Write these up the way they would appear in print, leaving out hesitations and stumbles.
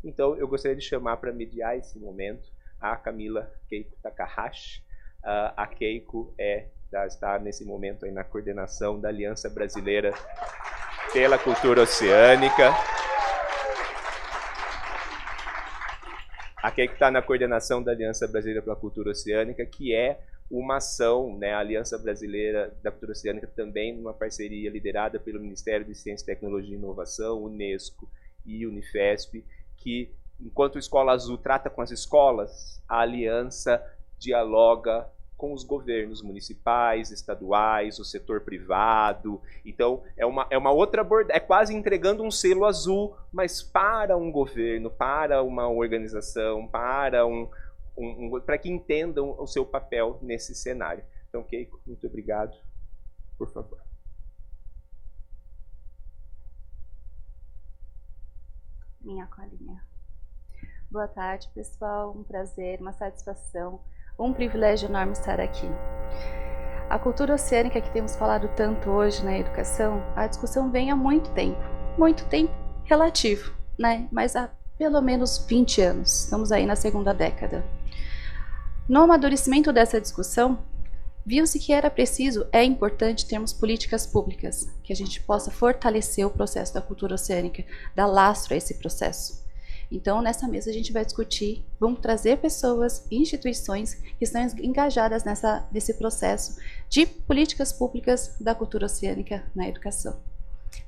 Então, eu gostaria de chamar para mediar esse momento a Camila Keiko Takahashi. A Keiko está nesse momento aí na coordenação da Aliança Brasileira pela Cultura Oceânica. A Keiko está na coordenação da Aliança Brasileira pela Cultura Oceânica, que é uma ação, né, a Aliança Brasileira da Cultura Oceânica também numa parceria liderada pelo Ministério de Ciência, Tecnologia e Inovação, Unesco e Unifesp, que, enquanto o Escola Azul trata com as escolas, a aliança dialoga com os governos municipais, estaduais, o setor privado. Então, é uma outra abordagem, é quase entregando um selo azul, mas para um governo, para uma organização, para para que entendam o seu papel nesse cenário. Então, Keiko, muito obrigado. Por favor. Minha colinha. Boa tarde, pessoal. Um prazer, uma satisfação, um privilégio enorme estar aqui. A cultura oceânica que temos falado tanto hoje na educação, a discussão vem há muito tempo relativo, né? Mas há pelo menos 20 anos, estamos aí na segunda década. No amadurecimento dessa discussão, viu-se que era preciso, é importante termos políticas públicas, que a gente possa fortalecer o processo da cultura oceânica, dar lastro a esse processo. Então, nessa mesa a gente vai discutir, vamos trazer pessoas, instituições que estão engajadas nesse processo de políticas públicas da cultura oceânica na educação.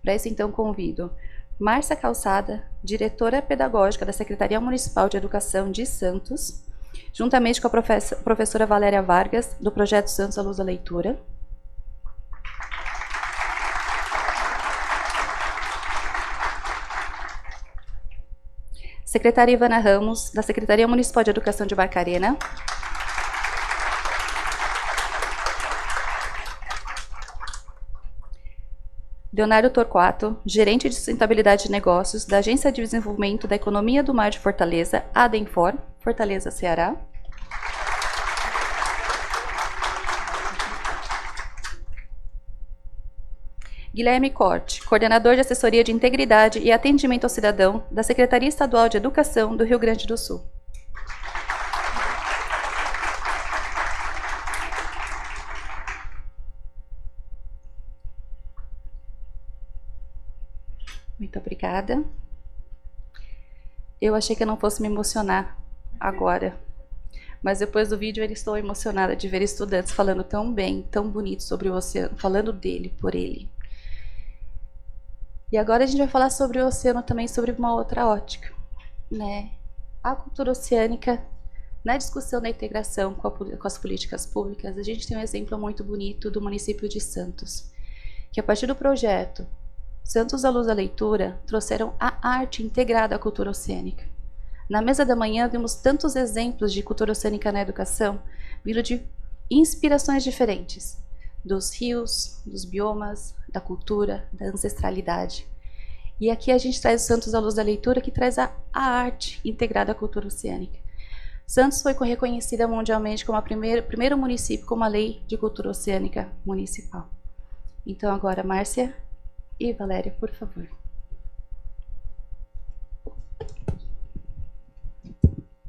Para isso, então, convido Márcia Calçada, diretora pedagógica da Secretaria Municipal de Educação de Santos, juntamente com a professora Valéria Vargas, do Projeto Santos à Luz da Leitura. Secretária Ivana Ramos, da Secretaria Municipal de Educação de Barcarena. Leonardo Torquato, gerente de sustentabilidade de negócios da Agência de Desenvolvimento da Economia do Mar de Fortaleza, ADENFOR, Fortaleza, Ceará. Guilherme Corte, coordenador de assessoria de integridade e atendimento ao cidadão da Secretaria Estadual de Educação do Rio Grande do Sul. Muito obrigada. Eu achei que eu não fosse me emocionar agora, mas depois do vídeo eu estou emocionada de ver estudantes falando tão bem, tão bonito sobre o oceano, falando dele, por ele. E agora a gente vai falar sobre o oceano também, sobre uma outra ótica, né? A cultura oceânica, na discussão da integração com as políticas públicas, a gente tem um exemplo muito bonito do município de Santos, que a partir do projeto Santos à Luz da Leitura, trouxeram a arte integrada à cultura oceânica. Na mesa da manhã vimos tantos exemplos de cultura oceânica na educação, vindo de inspirações diferentes, dos rios, dos biomas, da cultura, da ancestralidade. E aqui a gente traz o Santos à Luz da Leitura, que traz a arte integrada à cultura oceânica. Santos foi reconhecida mundialmente como o primeiro município com uma lei de cultura oceânica municipal. Então agora, Márcia e Valéria, por favor.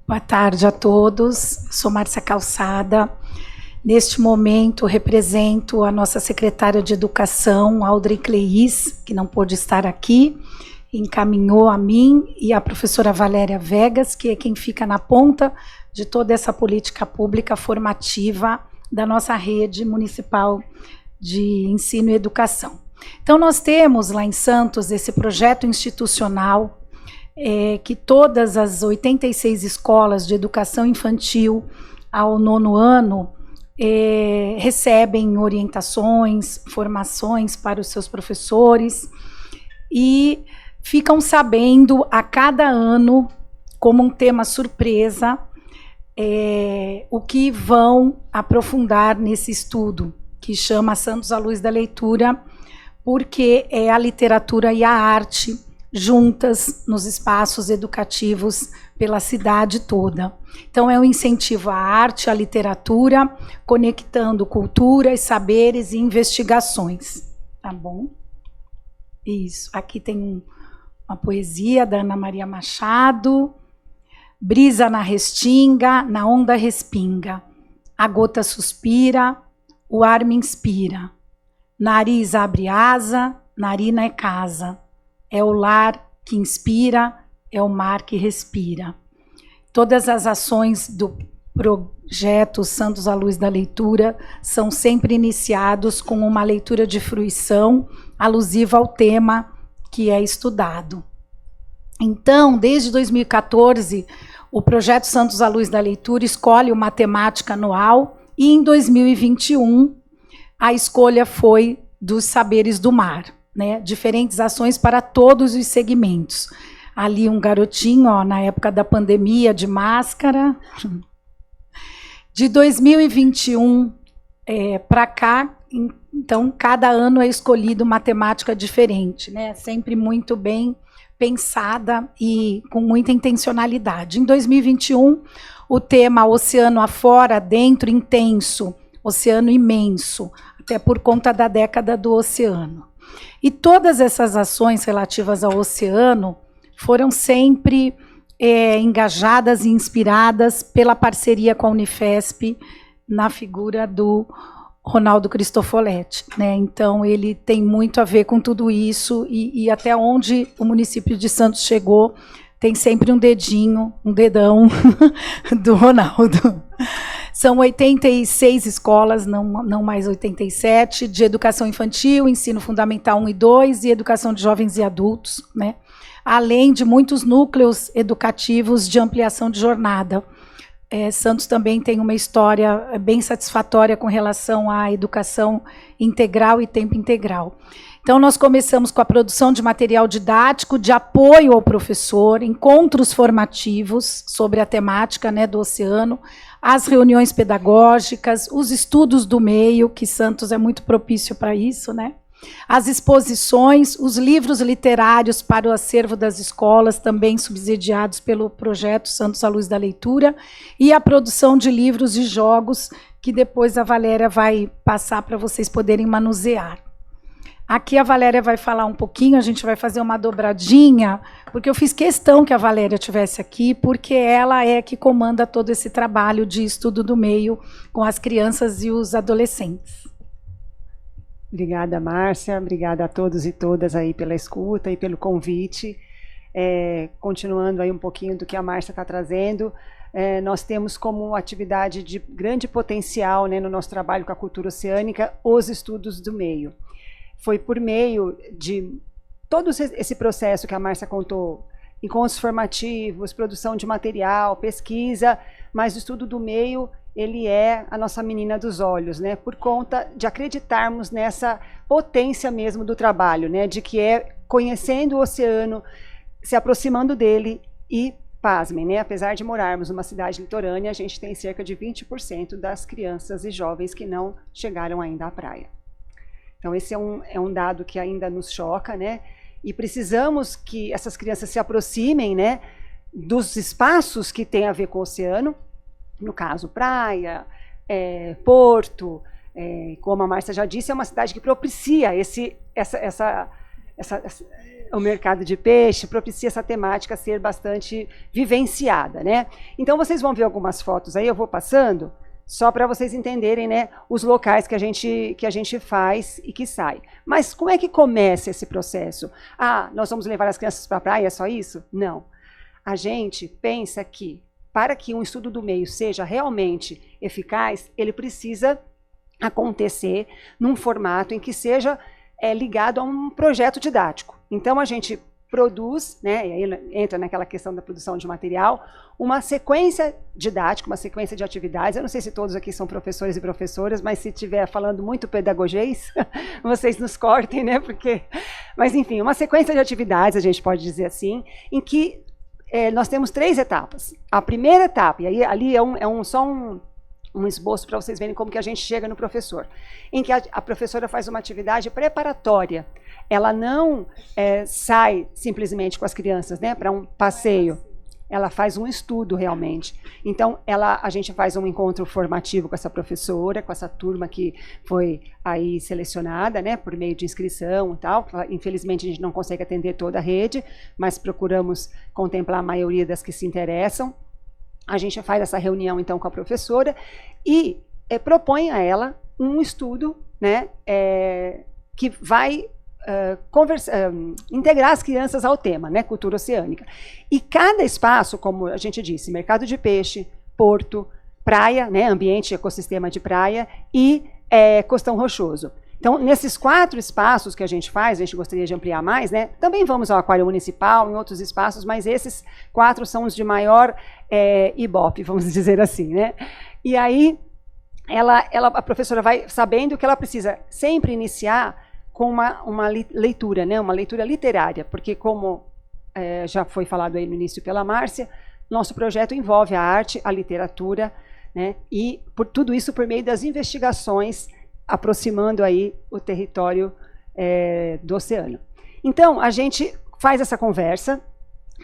Boa tarde a todos, sou Márcia Calçada. Neste momento represento a nossa secretária de Educação, Audrey Cleis, que não pôde estar aqui, encaminhou a mim e a professora Valéria Vegas, que é quem fica na ponta de toda essa política pública formativa da nossa rede municipal de ensino e educação. Então, nós temos lá em Santos esse projeto institucional, que todas as 86 escolas de educação infantil ao 9º ano recebem orientações, formações para os seus professores e ficam sabendo a cada ano, como um tema surpresa, o que vão aprofundar nesse estudo, que chama Santos à Luz da Leitura, porque é a literatura e a arte juntas nos espaços educativos pela cidade toda. Então, é um incentivo à arte, à literatura, conectando culturas, saberes e investigações. Tá bom? Isso. Aqui tem uma poesia da Ana Maria Machado. Brisa na restinga, na onda respinga. A gota suspira, o ar me inspira. Nariz abre asa, narina é casa. É o lar que inspira, é o mar que respira. Todas as ações do projeto Santos à Luz da Leitura são sempre iniciados com uma leitura de fruição alusiva ao tema que é estudado. Então, desde 2014, o projeto Santos à Luz da Leitura escolhe uma temática anual e em 2021 a escolha foi dos saberes do mar, né? Diferentes ações para todos os segmentos. Ali um garotinho, ó, na época da pandemia, de máscara. De 2021 para cá, então, cada ano é escolhido uma temática diferente, né? Sempre muito bem pensada e com muita intencionalidade. Em 2021, o tema Oceano afora, dentro, intenso, oceano imenso, até por conta da década do oceano. E todas essas ações relativas ao oceano foram sempre engajadas e inspiradas pela parceria com a Unifesp, na figura do Ronaldo Cristofoletti, né? Então, ele tem muito a ver com tudo isso e até onde o município de Santos chegou, tem sempre um dedinho, um dedão do Ronaldo. São 86 escolas, não mais 87, de educação infantil, ensino fundamental 1 e 2 e educação de jovens e adultos, né? Além de muitos núcleos educativos de ampliação de jornada. Santos também tem uma história bem satisfatória com relação à educação integral e tempo integral. Então, nós começamos com a produção de material didático, de apoio ao professor, encontros formativos sobre a temática, né, do oceano, as reuniões pedagógicas, os estudos do meio, que Santos é muito propício para isso, né? As exposições, os livros literários para o acervo das escolas, também subsidiados pelo projeto Santos à Luz da Leitura, e a produção de livros e jogos, que depois a Valéria vai passar para vocês poderem manusear. Aqui a Valéria vai falar um pouquinho, a gente vai fazer uma dobradinha, porque eu fiz questão que a Valéria estivesse aqui, porque ela é que comanda todo esse trabalho de estudo do meio com as crianças e os adolescentes. Obrigada, Márcia. Obrigada a todos e todas aí pela escuta e pelo convite. Continuando aí um pouquinho do que a Márcia está trazendo, nós temos como atividade de grande potencial, né, no nosso trabalho com a cultura oceânica, os estudos do meio. Foi por meio de todo esse processo que a Márcia contou, encontros formativos, produção de material, pesquisa, mas o estudo do meio, ele é a nossa menina dos olhos, né? Por conta de acreditarmos nessa potência mesmo do trabalho, né? De que é conhecendo o oceano, se aproximando dele e, pasmem, né? Apesar de morarmos numa cidade litorânea, a gente tem cerca de 20% das crianças e jovens que não chegaram ainda à praia. Então, esse é um dado que ainda nos choca, né? E precisamos que essas crianças se aproximem, né, dos espaços que têm a ver com o oceano, no caso, praia, porto, como a Márcia já disse, é uma cidade que propicia o mercado de peixe, propicia essa temática ser bastante vivenciada, né? Então, vocês vão ver algumas fotos aí, eu vou passando, só para vocês entenderem, né, os locais que a gente faz e que sai. Mas como é que começa esse processo? Ah, nós vamos levar as crianças para a praia, é só isso? Não. A gente pensa que, para que um estudo do meio seja realmente eficaz, ele precisa acontecer num formato em que seja ligado a um projeto didático. Então, a gente produz, né, e aí entra naquela questão da produção de material, uma sequência didática, uma sequência de atividades. Eu não sei se todos aqui são professores e professoras, mas se estiver falando muito pedagogês, vocês nos cortem, né? Mas, enfim, uma sequência de atividades, a gente pode dizer assim, em que nós temos 3 etapas. A primeira etapa, e aí ali só um esboço para vocês verem como que a gente chega no professor, em que a professora faz uma atividade preparatória. Ela não sai simplesmente com as crianças, né, para um passeio. ela faz um estudo realmente. Então, a gente faz um encontro formativo com essa professora, com essa turma que foi aí selecionada, né, por meio de inscrição e tal. Infelizmente, a gente não consegue atender toda a rede, mas procuramos contemplar a maioria das que se interessam. A gente faz essa reunião, então, com a professora e propõe a ela um estudo, né, que vai integrar as crianças ao tema, né, cultura oceânica. E cada espaço, como a gente disse, mercado de peixe, porto, praia, né, ambiente, ecossistema de praia e costão rochoso. Então, nesses 4 espaços que a gente faz, a gente gostaria de ampliar mais, né? Também vamos ao aquário municipal, em outros espaços, mas esses 4 são os de maior ibope, vamos dizer assim, né? E aí, a professora vai sabendo que ela precisa sempre iniciar com uma leitura, né? Uma leitura literária, porque como já foi falado aí no início pela Márcia, nosso projeto envolve a arte, a literatura, né? E tudo isso por meio das investigações, aproximando aí o território do oceano. Então, a gente faz essa conversa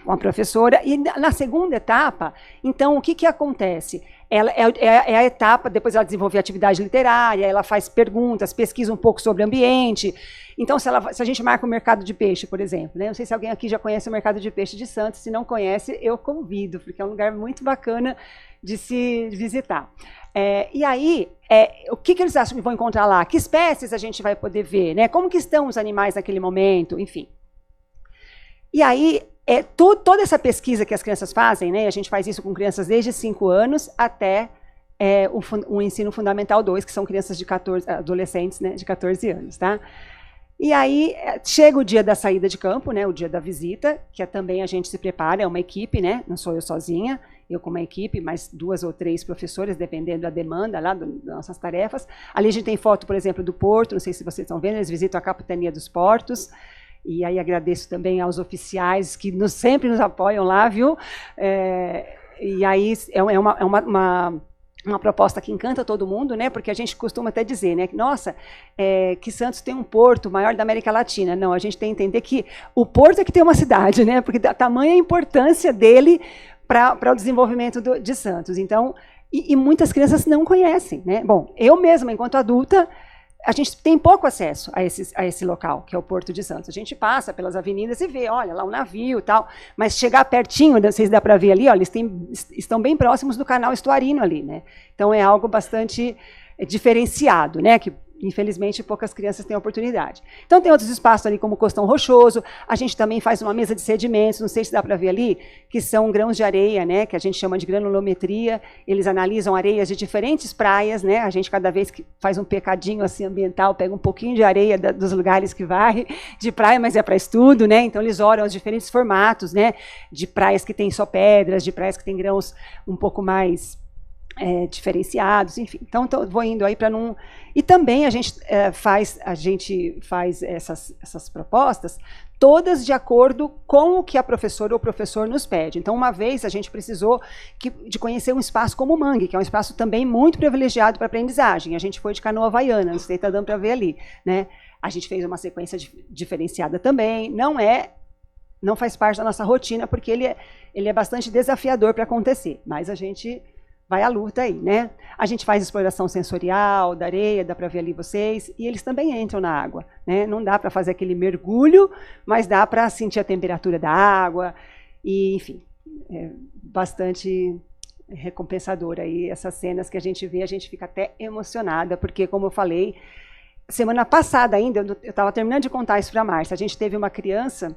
com a professora e na segunda etapa, então, o que acontece? Ela é a etapa, depois ela desenvolve atividade literária, ela faz perguntas, pesquisa um pouco sobre o ambiente. Então, se a gente marca o mercado de peixe, por exemplo, né? Não sei se alguém aqui já conhece o mercado de peixe de Santos, se não conhece, eu convido, porque é um lugar muito bacana de se visitar. E aí, o que eles acham que vão encontrar lá? Que espécies a gente vai poder ver, né? Como que estão os animais naquele momento, enfim. E aí, toda essa pesquisa que as crianças fazem, né? A gente faz isso com crianças desde 5 anos até o ensino fundamental 2, que são crianças de 14, adolescentes, né, de 14 anos, tá? E aí, chega o dia da saída de campo, né, o dia da visita, que também a gente se prepara, é uma equipe, né? Não sou eu sozinha, eu com uma equipe, mais 2 ou 3 professores, dependendo da demanda lá das nossas tarefas. Ali a gente tem foto, por exemplo, do porto, não sei se vocês estão vendo, eles visitam a Capitania dos Portos, e aí agradeço também aos oficiais que sempre nos apoiam lá, viu? E aí é uma proposta que encanta todo mundo, né? Porque a gente costuma até dizer, né? Nossa, que Santos tem um porto maior da América Latina. Não, a gente tem que entender que o porto é que tem uma cidade, né? Porque da tamanha importância dele para o desenvolvimento de Santos. Então, e muitas crianças não conhecem, né? Bom, eu mesma, enquanto adulta, a gente tem pouco acesso a esse local, que é o Porto de Santos. A gente passa pelas avenidas e vê, olha, lá um navio e tal, mas chegar pertinho, não sei se dá para ver ali, olha, eles estão bem próximos do canal estuarino ali, né? Então é algo bastante diferenciado, né? Que infelizmente poucas crianças têm oportunidade. Então tem outros espaços ali como o Costão Rochoso, a gente também faz uma mesa de sedimentos, não sei se dá para ver ali, que são grãos de areia, né, que a gente chama de granulometria, eles analisam areias de diferentes praias, né, a gente cada vez que faz um pecadinho assim ambiental, pega um pouquinho de areia dos lugares que vai, de praia, mas é para estudo, né, então eles olham os diferentes formatos, né, de praias que tem só pedras, de praias que tem grãos um pouco mais diferenciados, enfim. Então, vou indo aí para não... E também a gente faz essas propostas todas de acordo com o que a professora ou o professor nos pede. Então, uma vez a gente precisou de conhecer um espaço como o Mangue, que é um espaço também muito privilegiado para aprendizagem. A gente foi de canoa havaiana, não sei se está dando para ver ali, né? A gente fez uma sequência diferenciada também. Não faz parte da nossa rotina, porque ele é bastante desafiador para acontecer, mas a gente vai à luta aí, né? A gente faz exploração sensorial da areia, dá para ver ali vocês, e eles também entram na água, né? Não dá para fazer aquele mergulho, mas dá para sentir a temperatura da água, e enfim, bastante recompensador aí essas cenas que a gente vê, a gente fica até emocionada, porque como eu falei, semana passada ainda, eu estava terminando de contar isso para a Márcia, a gente teve uma criança,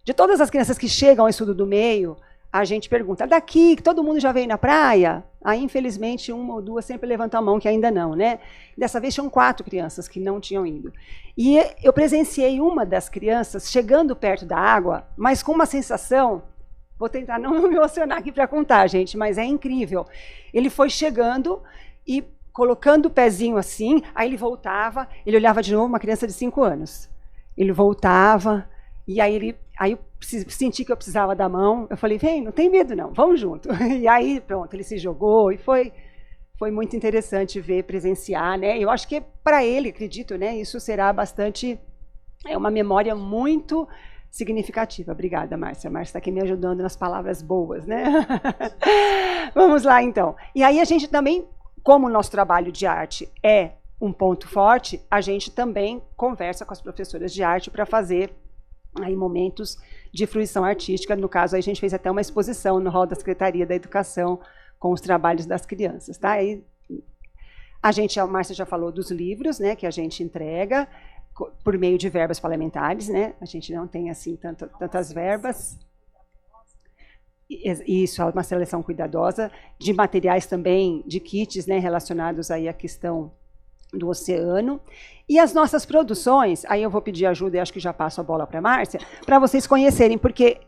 de todas as crianças que chegam ao estudo do meio, a gente pergunta, daqui, que todo mundo já veio na praia? Aí, infelizmente, 1 ou 2 sempre levantam a mão, que ainda não, né? Dessa vez, tinham 4 crianças que não tinham ido. E eu presenciei uma das crianças chegando perto da água, mas com uma sensação, vou tentar não me emocionar aqui para contar, gente, mas é incrível. Ele foi chegando e colocando o pezinho assim, aí ele voltava, ele olhava de novo, uma criança de 5 anos. Ele voltava, e aí eu senti que eu precisava da mão, eu falei, vem, não tem medo não, vamos junto. E aí, pronto, ele se jogou e foi muito interessante ver, presenciar, né? Eu acho que para ele, acredito, né, isso será bastante, uma memória muito significativa. Obrigada, Márcia. A Márcia está aqui me ajudando nas palavras boas, né? Vamos lá, então. E aí a gente também, como o nosso trabalho de arte é um ponto forte, a gente também conversa com as professoras de arte para fazer aí momentos de fruição artística. No caso, aí a gente fez até uma exposição no hall da Secretaria da Educação com os trabalhos das crianças, tá? Aí, a Márcia já falou dos livros, né, que a gente entrega por meio de verbas parlamentares, né? A gente não tem assim tantas verbas. Isso, há uma seleção cuidadosa de materiais também, de kits, né, relacionados aí à questão do oceano. E as nossas produções, aí eu vou pedir ajuda e acho que já passo a bola para a Márcia, para vocês conhecerem, porque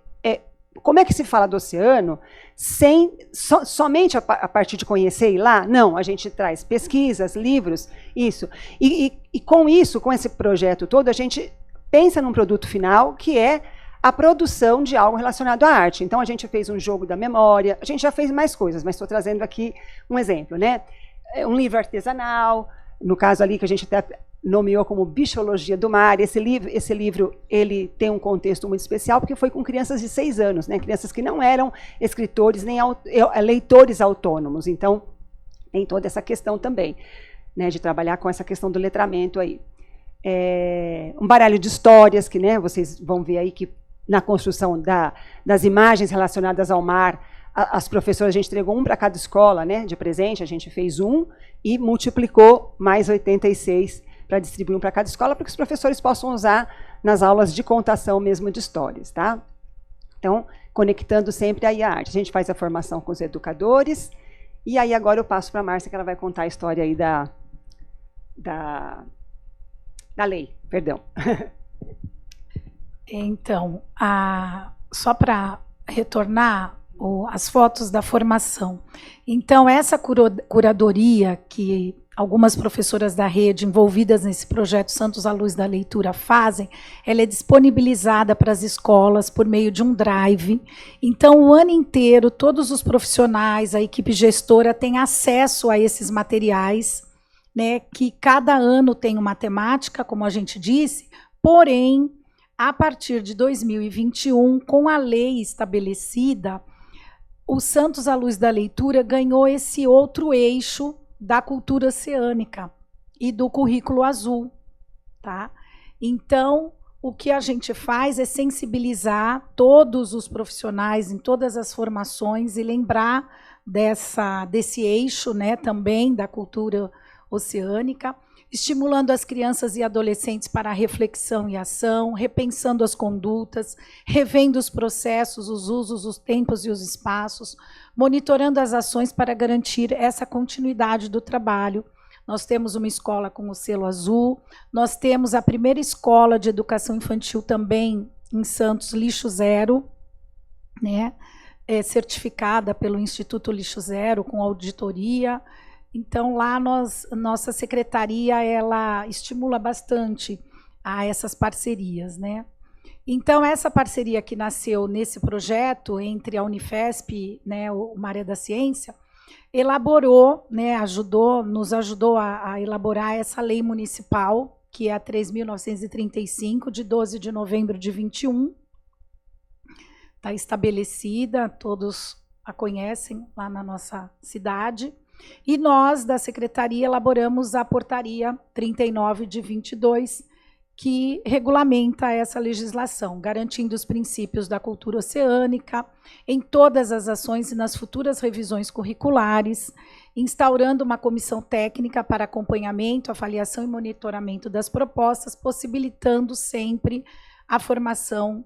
como é que se fala do oceano somente a partir de conhecer e ir lá? Não, a gente traz pesquisas, livros, isso. E com isso, com esse projeto todo, a gente pensa num produto final que é a produção de algo relacionado à arte. Então, a gente fez um jogo da memória, a gente já fez mais coisas, mas estou trazendo aqui um exemplo, né? Um livro artesanal, no caso ali que a gente até nomeou como Bichologia do Mar. Esse livro ele tem um contexto muito especial, porque foi com crianças de 6 anos, né? Crianças que não eram escritores nem leitores autônomos. Então, tem toda essa questão também, né, de trabalhar com essa questão do letramento aí. Um baralho de histórias, que, né, vocês vão ver aí que na construção das imagens relacionadas ao mar, as professoras, a gente entregou um para cada escola, né, de presente, a gente fez um e multiplicou mais 86 para distribuir um para cada escola, para que os professores possam usar nas aulas de contação mesmo de histórias, tá? Então, conectando sempre aí a arte. A gente faz a formação com os educadores, e aí agora eu passo para a Márcia, que ela vai contar a história aí da lei, perdão. Então, só para retornar as fotos da formação. Então, essa curadoria que algumas professoras da rede envolvidas nesse projeto Santos à Luz da Leitura fazem, ela é disponibilizada para as escolas por meio de um drive. Então, o ano inteiro, todos os profissionais, a equipe gestora tem acesso a esses materiais, né, que cada ano tem uma temática, como a gente disse, porém, a partir de 2021, com a lei estabelecida, o Santos à Luz da Leitura ganhou esse outro eixo da cultura oceânica e do currículo azul, tá? Então, o que a gente faz é sensibilizar todos os profissionais em todas as formações e lembrar desse eixo, né, também da cultura oceânica, estimulando as crianças e adolescentes para a reflexão e ação, repensando as condutas, revendo os processos, os usos, os tempos e os espaços, monitorando as ações para garantir essa continuidade do trabalho. Nós temos uma escola com o selo azul, nós temos a primeira escola de educação infantil também em Santos, Lixo Zero, né, certificada pelo Instituto Lixo Zero, com auditoria. Então, lá nossa secretaria ela estimula bastante a essas parcerias, né? Então, essa parceria que nasceu nesse projeto entre a Unifesp, né, o Maré da Ciência, elaborou, né, nos ajudou a elaborar essa lei municipal, que é a 3.935, de 12 de novembro de 21. Está estabelecida, todos a conhecem lá na nossa cidade. E nós, da Secretaria, elaboramos a Portaria 39 de 22, que regulamenta essa legislação, garantindo os princípios da cultura oceânica em todas as ações e nas futuras revisões curriculares, instaurando uma comissão técnica para acompanhamento, avaliação e monitoramento das propostas, possibilitando sempre a formação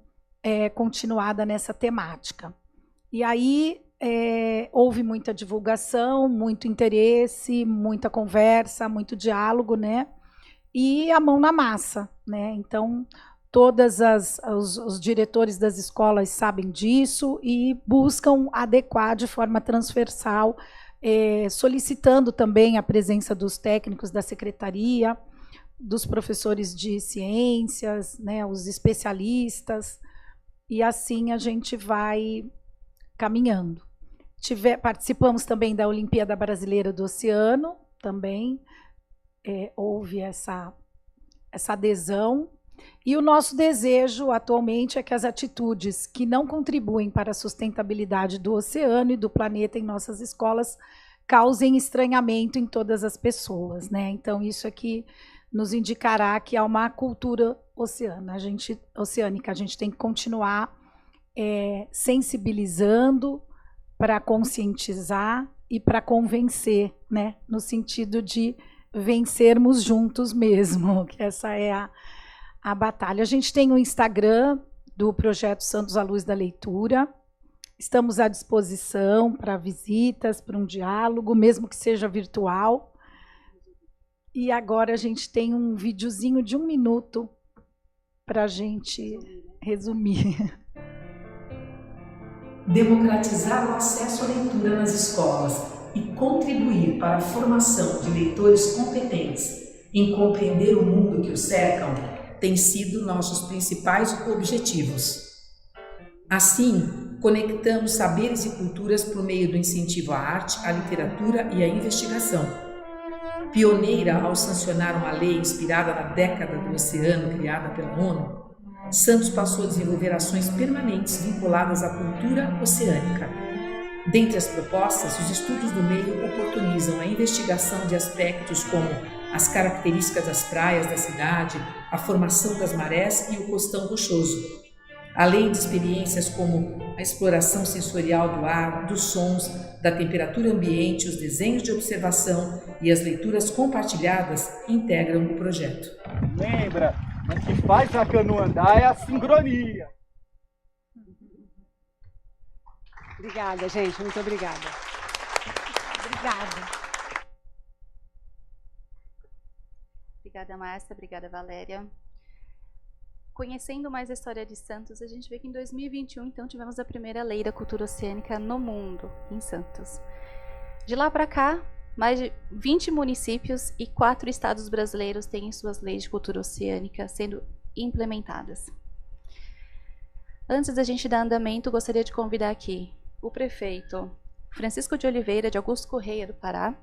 continuada nessa temática. E aí houve muita divulgação, muito interesse, muita conversa, muito diálogo, né? E a mão na massa, né? Então, todos os diretores das escolas sabem disso e buscam adequar de forma transversal, solicitando também a presença dos técnicos da secretaria, dos professores de ciências, né, os especialistas, e assim a gente vai caminhando. Participamos também da Olimpíada Brasileira do Oceano, também houve essa adesão, E o nosso desejo atualmente é que as atitudes que não contribuem para a sustentabilidade do oceano e do planeta em nossas escolas causem estranhamento em todas as pessoas, né? Então, isso aqui nos indicará que há uma cultura oceânica. A gente tem que continuar sensibilizando para conscientizar e para convencer, né? No sentido de vencermos juntos mesmo, que essa é a batalha. A gente tem o Instagram do Projeto Santos à Luz da Leitura. Estamos à disposição para visitas, para um diálogo, mesmo que seja virtual. E agora a gente tem um videozinho de 1 minuto para a gente resumir. Democratizar o acesso à leitura nas escolas e contribuir para a formação de leitores competentes em compreender o mundo que os cercam têm sido nossos principais objetivos. Assim, conectamos saberes e culturas por meio do incentivo à arte, à literatura e à investigação. Pioneira ao sancionar uma lei inspirada na década do oceano criada pela ONU, Santos passou a desenvolver ações permanentes vinculadas à cultura oceânica. Dentre as propostas, os estudos do meio oportunizam a investigação de aspectos como as características das praias da cidade, a formação das marés e o costão rochoso, além de experiências como a exploração sensorial do ar, dos sons, da temperatura ambiente, os desenhos de observação e as leituras compartilhadas integram o projeto. Lembra, o que faz a canoa andar é a sincronia. Obrigada, gente. Muito obrigada. Obrigada. Obrigada, Márcia. Obrigada, Valéria. Conhecendo mais a história de Santos, a gente vê que em 2021, então, tivemos a primeira lei da cultura oceânica no mundo, em Santos. De lá para cá, mais de 20 municípios e 4 estados brasileiros têm suas leis de cultura oceânica sendo implementadas. Antes da gente dar andamento, gostaria de convidar aqui o prefeito Francisco de Oliveira, de Augusto Correia, do Pará,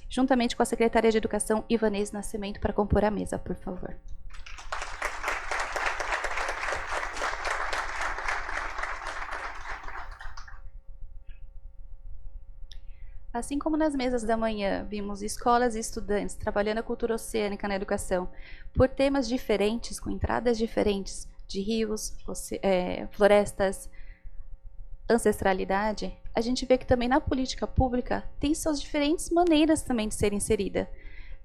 juntamente com a secretária de Educação, Ivanês Nascimento, para compor a mesa, por favor. Assim como nas mesas da manhã vimos escolas e estudantes trabalhando a cultura oceânica na educação por temas diferentes, com entradas diferentes de rios, florestas, ancestralidade, a gente vê que também na política pública tem suas diferentes maneiras também de ser inserida.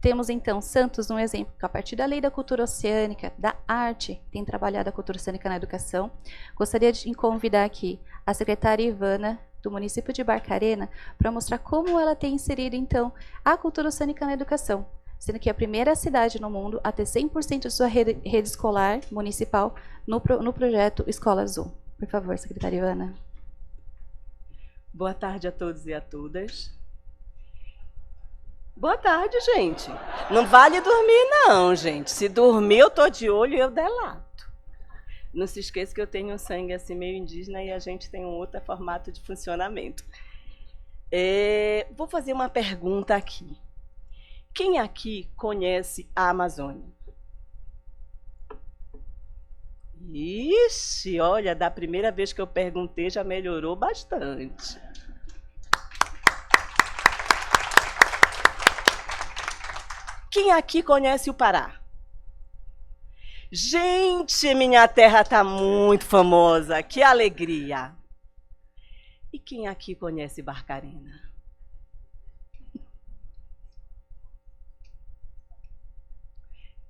Temos então Santos um exemplo que a partir da lei da cultura oceânica, da arte, tem trabalhado a cultura oceânica na educação. Gostaria de convidar aqui a secretária Ivana, do município de Barcarena, para mostrar como ela tem inserido então a cultura oceânica na educação, sendo que é a primeira cidade no mundo a ter 100% de sua rede escolar municipal no projeto Escola Azul. Por favor, secretária Ivana. Boa tarde a todos e a todas. Boa tarde, gente. Não vale dormir, não, gente. Se dormir, eu tô de olho e eu delato. Não se esqueça que eu tenho um sangue assim meio indígena e a gente tem um outro formato de funcionamento. Vou fazer uma pergunta aqui. Quem aqui conhece a Amazônia? Ixi, olha, da primeira vez que eu perguntei já melhorou bastante. Quem aqui conhece o Pará? Gente, minha terra está muito famosa, que alegria! E quem aqui conhece Barcarena?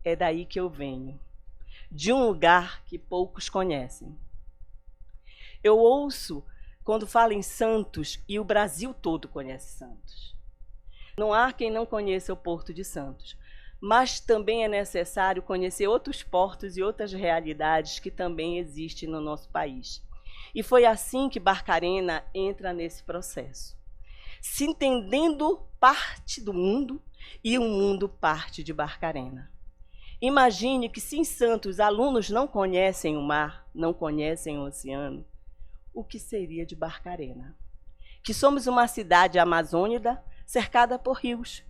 É daí que eu venho, de um lugar que poucos conhecem. Eu ouço quando falo em Santos e o Brasil todo conhece Santos. Não há quem não conheça o Porto de Santos, mas também é necessário conhecer outros portos e outras realidades que também existem no nosso país. E foi assim que Barcarena entra nesse processo, se entendendo parte do mundo e o mundo parte de Barcarena. Imagine que se em Santos alunos não conhecem o mar, não conhecem o oceano, o que seria de Barcarena? Que somos uma cidade amazônica cercada por rios.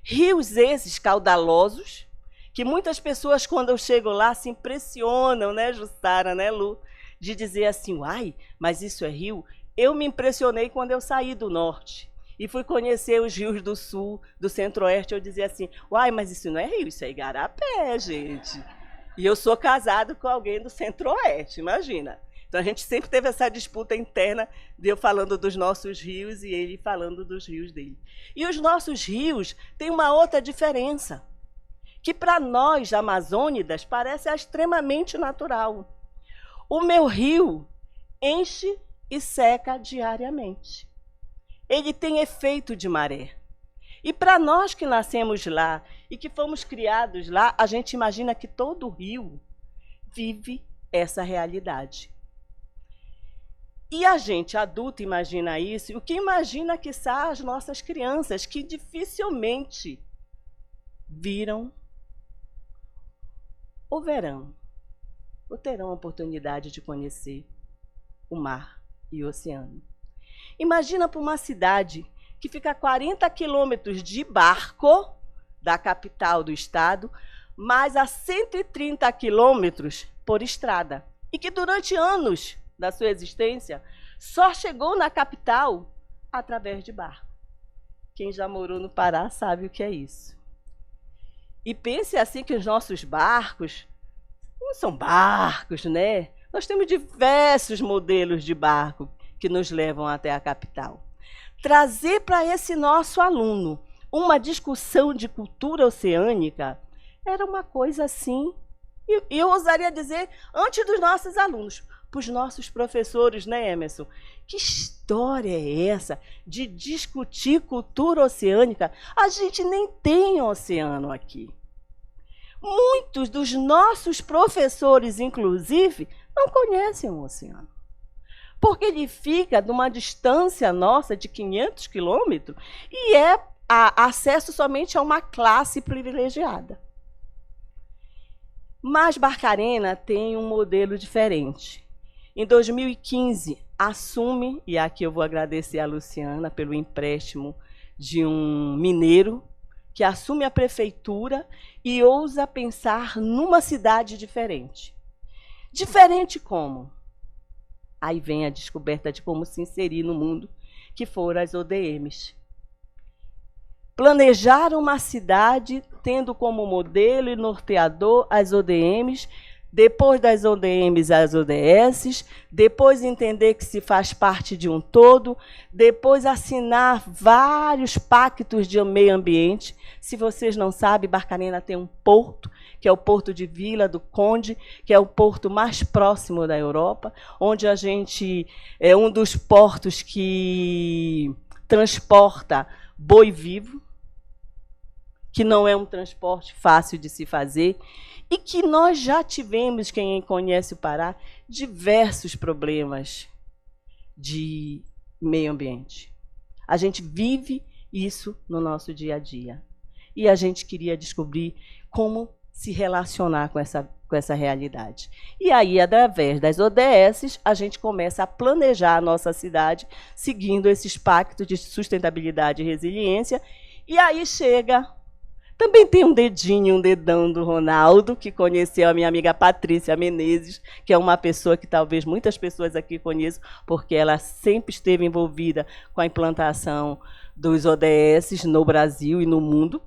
Rios esses caudalosos que muitas pessoas, quando eu chego lá, se impressionam, né, Jussara, né, Lu, de dizer assim, uai, mas isso é rio? Eu me impressionei quando eu saí do norte e fui conhecer os rios do sul, do centro-oeste. Eu dizia assim, uai, mas isso não é rio, isso é igarapé, gente. E eu sou casado com alguém do centro-oeste, imagina. Então a gente sempre teve essa disputa interna de eu falando dos nossos rios e ele falando dos rios dele. E os nossos rios têm uma outra diferença, que para nós, amazônidas, parece extremamente natural. O meu rio enche e seca diariamente. Ele tem efeito de maré. E para nós que nascemos lá e que fomos criados lá, a gente imagina que todo rio vive essa realidade. E a gente, adulto, imagina isso, e o que imagina que são as nossas crianças, que dificilmente viram ou verão, ou terão a oportunidade de conhecer o mar e o oceano. Imagina para uma cidade que fica a 40 quilômetros de barco da capital do estado, mais a 130 quilômetros por estrada, e que durante anos da sua existência, só chegou na capital através de barco. Quem já morou no Pará sabe o que é isso. E pense assim que os nossos barcos não são barcos, né? Nós temos diversos modelos de barco que nos levam até a capital. Trazer para esse nosso aluno uma discussão de cultura oceânica era uma coisa assim, e eu ousaria dizer, antes dos nossos alunos, para os nossos professores, né, Emerson? Que história é essa de discutir cultura oceânica? A gente nem tem oceano aqui. Muitos dos nossos professores, inclusive, não conhecem o oceano. Porque ele fica numa distância nossa de 500 quilômetros e é acesso somente a uma classe privilegiada. Mas Barcarena tem um modelo diferente. Em 2015, assume, e aqui eu vou agradecer a Luciana pelo empréstimo de um mineiro, que assume a prefeitura e ousa pensar numa cidade diferente. Diferente como? Aí vem a descoberta de como se inserir no mundo, que foram as ODMs. Planejar uma cidade tendo como modelo e norteador as ODMs, depois das ODMs as ODS, depois entender que se faz parte de um todo, depois assinar vários pactos de meio ambiente. Se vocês não sabem, Barcarena tem um porto, que é o Porto de Vila do Conde, que é o porto mais próximo da Europa, onde a gente é um dos portos que transporta boi vivo, que não é um transporte fácil de se fazer, e que nós já tivemos, quem conhece o Pará, diversos problemas de meio ambiente. A gente vive isso no nosso dia a dia. E a gente queria descobrir como se relacionar com essa realidade. E aí, através das ODS, a gente começa a planejar a nossa cidade, seguindo esses pactos de sustentabilidade e resiliência, e aí chega... Também tem um dedinho, um dedão do Ronaldo, que conheceu a minha amiga Patrícia Menezes, que é uma pessoa que talvez muitas pessoas aqui conheçam, porque ela sempre esteve envolvida com a implantação dos ODS no Brasil e no mundo.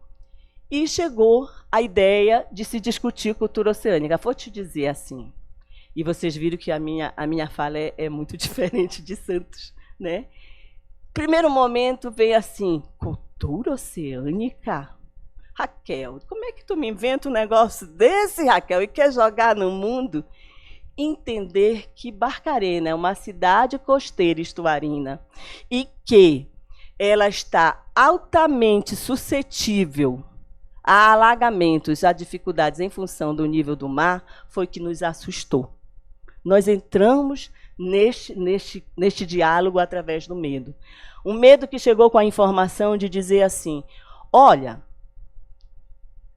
E chegou a ideia de se discutir cultura oceânica. Vou te dizer assim, e vocês viram que a minha fala é muito diferente de Santos, né? Primeiro momento vem assim, cultura oceânica? Raquel, como é que tu me inventa um negócio desse, Raquel, e quer jogar no mundo? Entender que Barcarena é uma cidade costeira estuarina e que ela está altamente suscetível a alagamentos, a dificuldades em função do nível do mar, foi que nos assustou. Nós entramos neste diálogo através do medo. Um medo que chegou com a informação de dizer assim, olha,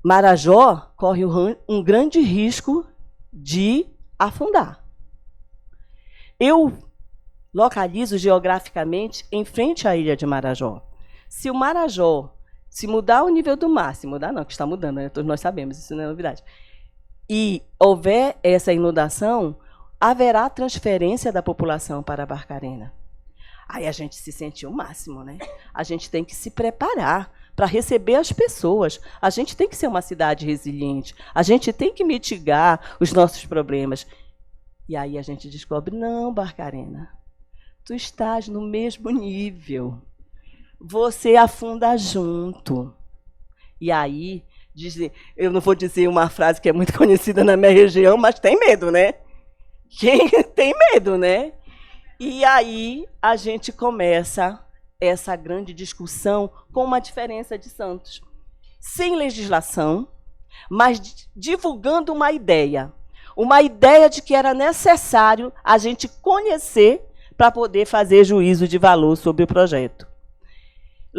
Marajó corre um grande risco de afundar. Eu localizo geograficamente em frente à ilha de Marajó. Se o Marajó Se mudar o nível do mar, se mudar não, que está mudando, né? Todos nós sabemos, isso não é novidade. E houver essa inundação, haverá transferência da população para Barcarena. Aí a gente se sentiu o máximo, né? A gente tem que se preparar para receber as pessoas. A gente tem que ser uma cidade resiliente. A gente tem que mitigar os nossos problemas. E aí a gente descobre, não, Barcarena, tu estás no mesmo nível. Você afunda junto. E aí, eu não vou dizer uma frase que é muito conhecida na minha região, mas tem medo, né? Quem tem medo, né? E aí a gente começa essa grande discussão com uma diferença de Santos. Sem legislação, mas divulgando uma ideia de que era necessário a gente conhecer para poder fazer juízo de valor sobre o projeto.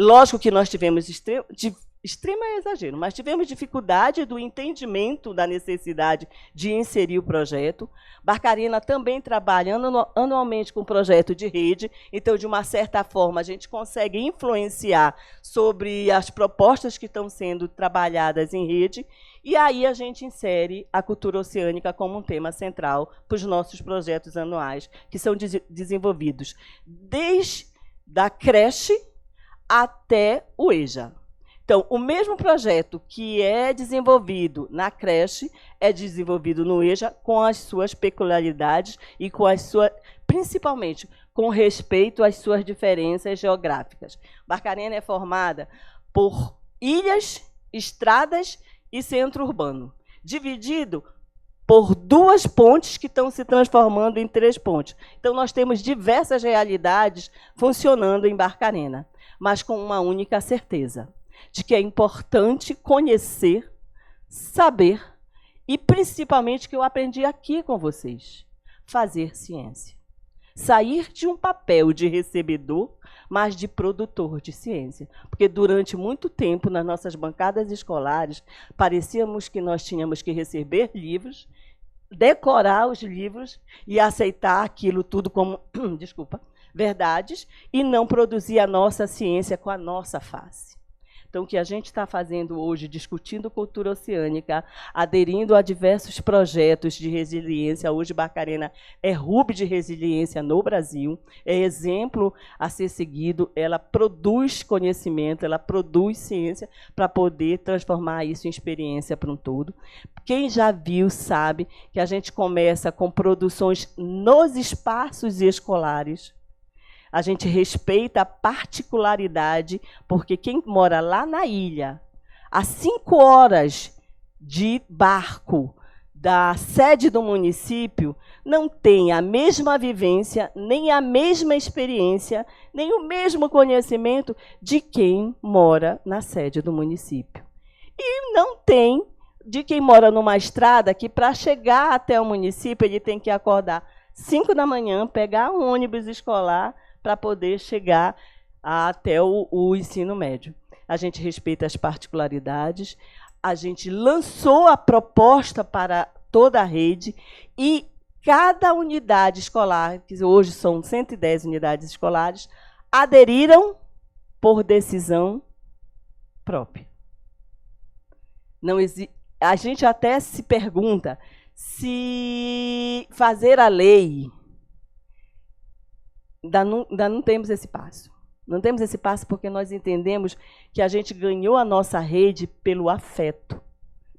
Lógico que nós tivemos extremo é exagero, mas tivemos dificuldade do entendimento da necessidade de inserir o projeto. Barcarena também trabalhando anualmente com o projeto de rede, então, de uma certa forma, a gente consegue influenciar sobre as propostas que estão sendo trabalhadas em rede, e aí a gente insere a cultura oceânica como um tema central para os nossos projetos anuais, que são desenvolvidos desde a creche até o EJA. Então, o mesmo projeto que é desenvolvido na creche é desenvolvido no EJA com as suas peculiaridades e com as suas, principalmente com respeito às suas diferenças geográficas. Barcarena é formada por ilhas, estradas e centro urbano, dividido por 2 pontes que estão se transformando em 3 pontes. Então, nós temos diversas realidades funcionando em Barcarena, mas com uma única certeza, de que é importante conhecer, saber e, principalmente, que eu aprendi aqui com vocês, fazer ciência. Sair de um papel de recebedor, mas de produtor de ciência. Porque, durante muito tempo, nas nossas bancadas escolares, parecíamos que nós tínhamos que receber livros, decorar os livros e aceitar aquilo tudo como, desculpa, verdades, e não produzir a nossa ciência com a nossa face. Então, o que a gente está fazendo hoje, discutindo cultura oceânica, aderindo a diversos projetos de resiliência. Hoje, Barcarena é hub de resiliência no Brasil, é exemplo a ser seguido, ela produz conhecimento, ela produz ciência para poder transformar isso em experiência para um todo. Quem já viu sabe que a gente começa com produções nos espaços escolares. A gente respeita a particularidade, porque quem mora lá na ilha, a 5 horas de barco da sede do município, não tem a mesma vivência, nem a mesma experiência, nem o mesmo conhecimento de quem mora na sede do município. E não tem de quem mora numa estrada que, para chegar até o município, ele tem que acordar 5 da manhã, pegar um ônibus escolar, para poder chegar até o ensino médio. A gente respeita as particularidades, a gente lançou a proposta para toda a rede e cada unidade escolar, que hoje são 110 unidades escolares, aderiram por decisão própria. A gente até se pergunta se fazer a lei. Ainda não temos esse passo. Não temos esse passo porque nós entendemos que a gente ganhou a nossa rede pelo afeto,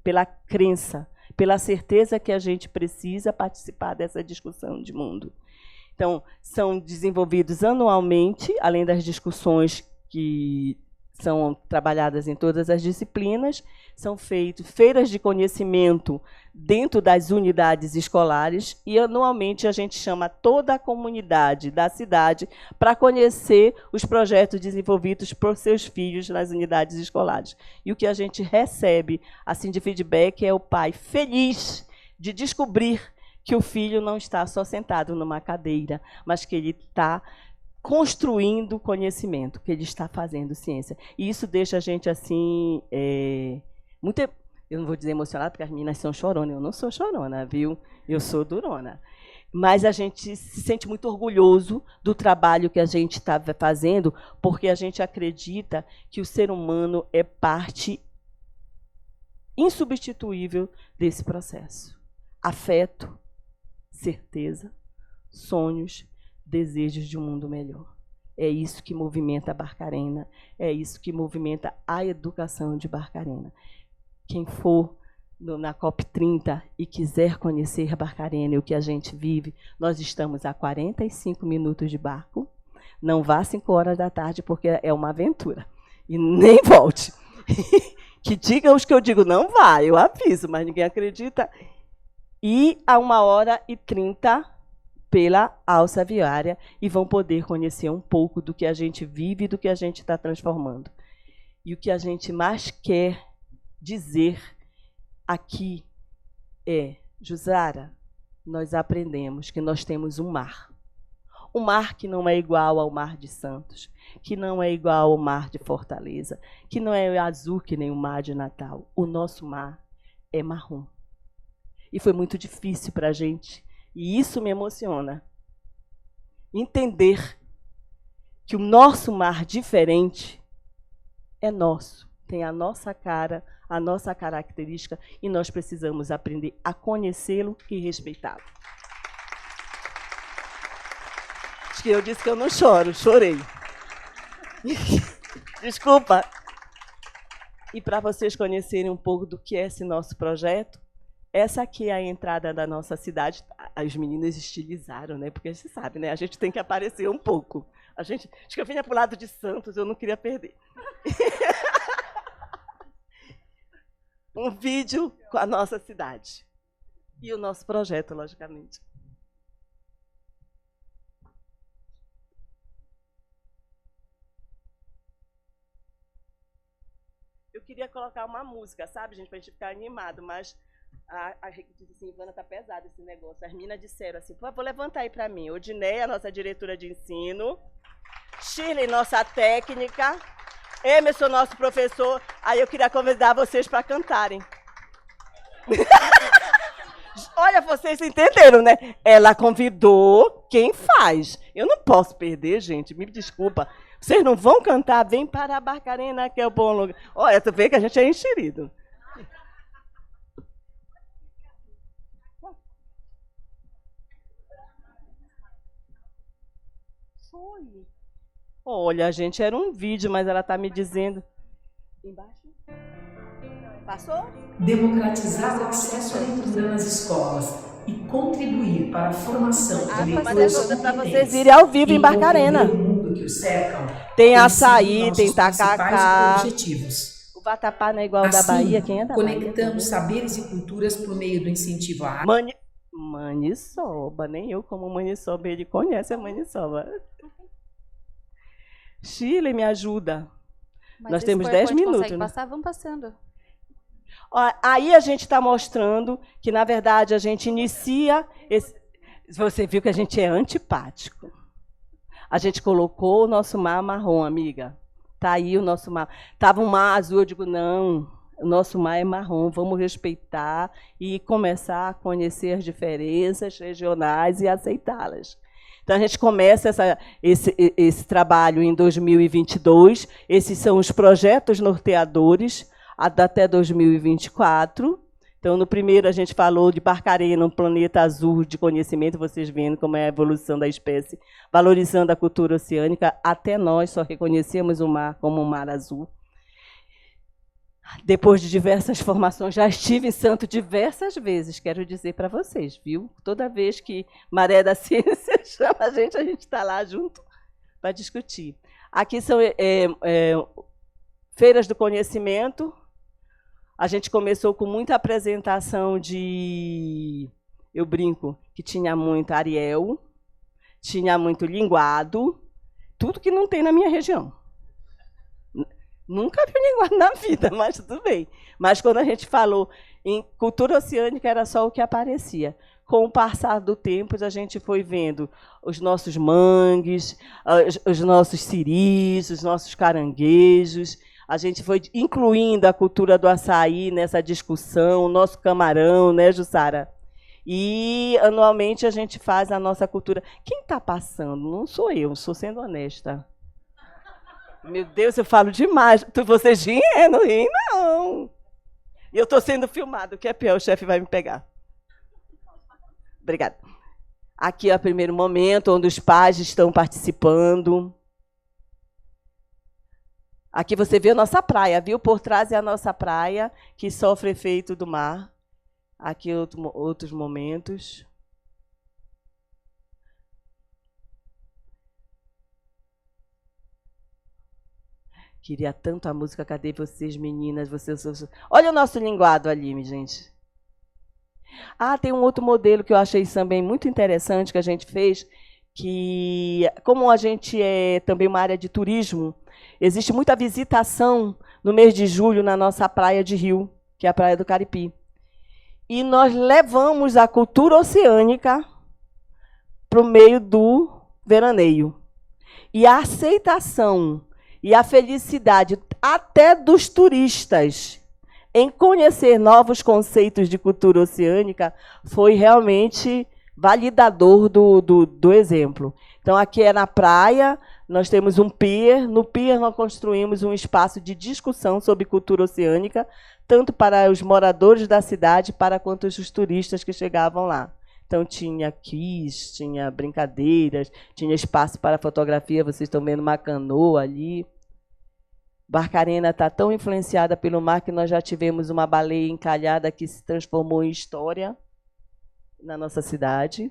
pela crença, pela certeza que a gente precisa participar dessa discussão de mundo. Então, são desenvolvidos anualmente, além das discussões que são trabalhadas em todas as disciplinas, são feitas feiras de conhecimento dentro das unidades escolares e, anualmente, a gente chama toda a comunidade da cidade para conhecer os projetos desenvolvidos por seus filhos nas unidades escolares. E o que a gente recebe assim, de feedback é o pai feliz de descobrir que o filho não está só sentado numa cadeira, mas que ele está construindo conhecimento, que ele está fazendo ciência. E isso deixa a gente assim, muito, eu não vou dizer emocionada, porque as meninas são choronas, eu não sou chorona, viu? Eu sou durona. Mas a gente se sente muito orgulhoso do trabalho que a gente está fazendo, porque a gente acredita que o ser humano é parte insubstituível desse processo. Afeto, certeza, sonhos, desejos de um mundo melhor. É isso que movimenta a Barcarena, é isso que movimenta a educação de Barcarena. Quem for na COP30 e quiser conhecer Barcarena e o que a gente vive, nós estamos a 45 minutos de barco. Não vá às 5 horas da tarde, porque é uma aventura. E nem volte. Que digam os que eu digo, não vá, eu aviso, mas ninguém acredita. E a 1h30 pela alça viária, e vão poder conhecer um pouco do que a gente vive e do que a gente está transformando. E o que a gente mais quer dizer aqui é, Jussara, nós aprendemos que nós temos um mar. Um mar que não é igual ao mar de Santos, que não é igual ao mar de Fortaleza, que não é azul que nem o mar de Natal. O nosso mar é marrom. E foi muito difícil para a gente, e isso me emociona, entender que o nosso mar diferente é nosso, tem a nossa cara, a nossa característica, e nós precisamos aprender a conhecê-lo e respeitá-lo. Acho que eu disse que eu não choro, chorei. Desculpa. E para vocês conhecerem um pouco do que é esse nosso projeto, essa aqui é a entrada da nossa cidade. As meninas estilizaram, né? Porque você sabe, né? A gente tem que aparecer um pouco. Acho que eu vinha para o lado de Santos, eu não queria perder. Um vídeo com a nossa cidade. E o nosso projeto, logicamente. Eu queria colocar uma música, sabe, gente, para a gente ficar animado, mas a gente disse assim, Ivana, tá pesado esse negócio. As meninas disseram assim, por favor, levanta aí para mim. Odineia, nossa diretora de ensino. Shirley, nossa técnica. Emerson, nosso professor. Aí eu queria convidar vocês para cantarem. Olha, vocês entenderam, né? Ela convidou quem faz. Eu não posso perder, gente, me desculpa. Vocês não vão cantar? Vem para a Barcarena, que é o bom lugar. Olha, tu vê que a gente é enxerido. Foi. Olha, gente, era um vídeo, mas ela está me dizendo... Embaixo? Passou? Democratizar o acesso à leitura nas escolas e contribuir para a formação de leitores para vocês irem ao vivo em Barcarena. o mundo que os cercam. Tem açaí, tem tacacá. Objetivos. O vatapá não é igual da Bahia, quem é da Bahia? Conectamos saberes e culturas por meio do incentivo à Maniçoba, nem eu como maniçoba, ele conhece a maniçoba. Chile, me ajuda. Mas nós temos 10 minutos. Consegue passar? Vamos passando. Aí a gente está mostrando que, na verdade, a gente inicia... Você viu que a gente é antipático. A gente colocou o nosso mar marrom, amiga. Está aí o nosso mar. Estava um mar azul, eu digo, não, o nosso mar é marrom, vamos respeitar e começar a conhecer as diferenças regionais e aceitá-las. Então, a gente começa esse trabalho em 2022. Esses são os projetos norteadores até 2024. Então, no primeiro, a gente falou de Barcarena, um planeta azul de conhecimento, vocês vendo como é a evolução da espécie, valorizando a cultura oceânica. Até nós só reconhecemos o mar como um mar azul. Depois de diversas formações, já estive em Santo diversas vezes, quero dizer para vocês, viu? Toda vez que Maré da Ciência chama a gente está lá junto para discutir. Aqui são feiras do conhecimento. A gente começou com muita apresentação de... Eu brinco que tinha muito Ariel, tinha muito linguado, tudo que não tem na minha região. Nunca vi linguado na vida, mas tudo bem. Mas quando a gente falou em cultura oceânica, era só o que aparecia. Com o passar do tempo, a gente foi vendo os nossos mangues, os nossos siris, os nossos caranguejos. A gente foi incluindo a cultura do açaí nessa discussão, o nosso camarão, né, Jussara? E anualmente a gente faz a nossa cultura. Quem está passando? Não sou eu, sou sendo honesta. Meu Deus, eu falo demais. Vocês riem? Não riem, não. E eu estou sendo filmado, o que é pior, o chefe vai me pegar. Obrigada. Aqui é o primeiro momento, onde os pais estão participando. Aqui você vê a nossa praia, viu? Por trás é a nossa praia, que sofre efeito do mar. Aqui outros momentos. Queria tanto a música. Cadê vocês, meninas? Olha o nosso linguado ali, minha gente. Ah, tem um outro modelo que eu achei também muito interessante que a gente fez, que, como a gente é também uma área de turismo, existe muita visitação no mês de julho na nossa praia de Rio, que é a Praia do Caripi. E nós levamos a cultura oceânica para o meio do veraneio. E a aceitação e a felicidade até dos turistas em conhecer novos conceitos de cultura oceânica foi realmente validador do exemplo. Então, aqui é na praia, nós temos um pier. No pier, nós construímos um espaço de discussão sobre cultura oceânica, tanto para os moradores da cidade, quanto os turistas que chegavam lá. Então, tinha quiz, tinha brincadeiras, tinha espaço para fotografia, vocês estão vendo uma canoa ali. Barcarena está tão influenciada pelo mar que nós já tivemos uma baleia encalhada que se transformou em história na nossa cidade.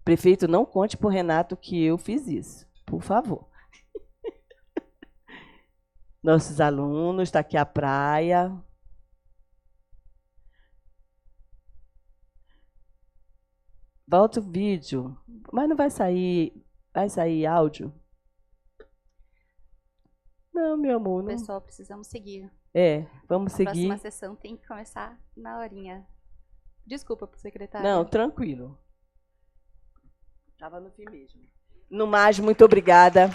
Prefeito, não conte para o Renato que eu fiz isso, por favor. Nossos alunos, está aqui a praia. Volta o vídeo, mas não vai sair áudio? Não, meu amor. Não. Pessoal, precisamos seguir. Vamos seguir. A próxima sessão tem que começar na horinha. Desculpa, secretária. Não, tranquilo. Estava no fim mesmo. No mais, muito obrigada.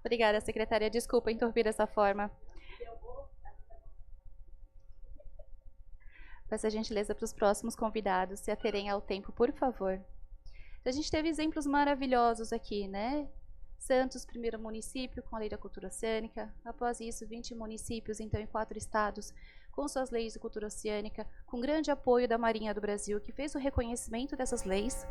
Obrigada, secretária. Desculpa interromper dessa forma. Peço a gentileza para os próximos convidados se aterem ao tempo, por favor. A gente teve exemplos maravilhosos aqui, né? Santos, primeiro município com a Lei da Cultura Oceânica. Após isso, 20 municípios, então, em 4 estados, com suas leis de cultura oceânica, com grande apoio da Marinha do Brasil, que fez o reconhecimento dessas leis.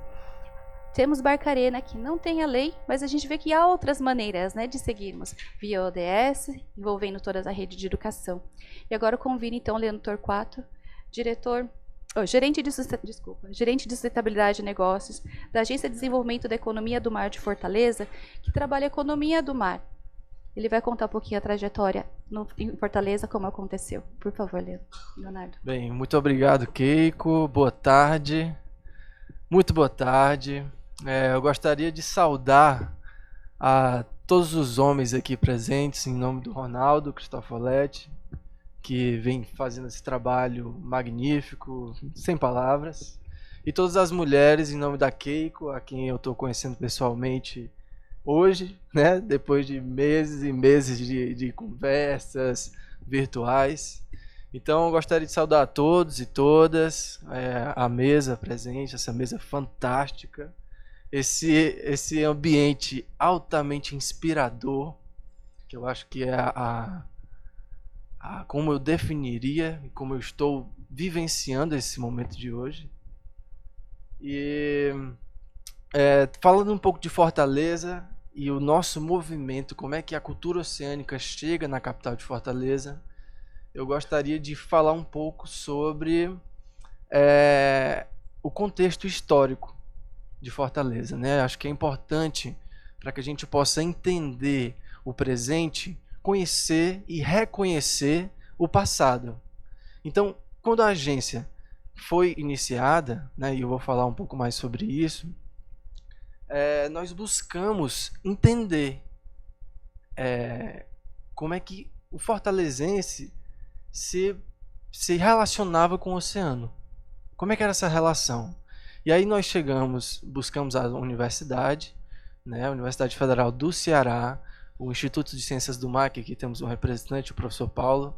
Temos Barcarena, que não tem a lei, mas a gente vê que há outras maneiras, né, de seguirmos, via ODS, envolvendo toda a rede de educação. E agora eu convido, então, Leandro Torquato, gerente de sustentabilidade de negócios da Agência de Desenvolvimento da Economia do Mar de Fortaleza, que trabalha a economia do mar. Ele vai contar um pouquinho a trajetória em Fortaleza, como aconteceu. Por favor, Leonardo. Bem, muito obrigado, Keiko. Boa tarde. Muito boa tarde. Eu gostaria de saudar a todos os homens aqui presentes, em nome do Ronaldo Cristofoletti, que vem fazendo esse trabalho magnífico, sem palavras. E todas as mulheres, em nome da Keiko, a quem eu estou conhecendo pessoalmente hoje, né? Depois de meses e meses de conversas virtuais. Então, eu gostaria de saudar a todos e todas, a mesa presente, essa mesa fantástica, esse ambiente altamente inspirador, que eu acho que é como eu definiria e como eu estou vivenciando esse momento de hoje. E falando um pouco de Fortaleza e o nosso movimento, como é que a cultura oceânica chega na capital de Fortaleza, eu gostaria de falar um pouco sobre o contexto histórico de Fortaleza, né? Acho que é importante para que a gente possa entender o presente, conhecer e reconhecer o passado. Então, quando a agência foi iniciada, né, e eu vou falar um pouco mais sobre isso, nós buscamos entender como é que o fortalezense se relacionava com o oceano. Como é que era essa relação? E aí nós buscamos a universidade, né, a Universidade Federal do Ceará, o Instituto de Ciências do Mar, que aqui temos um representante, o professor Paulo,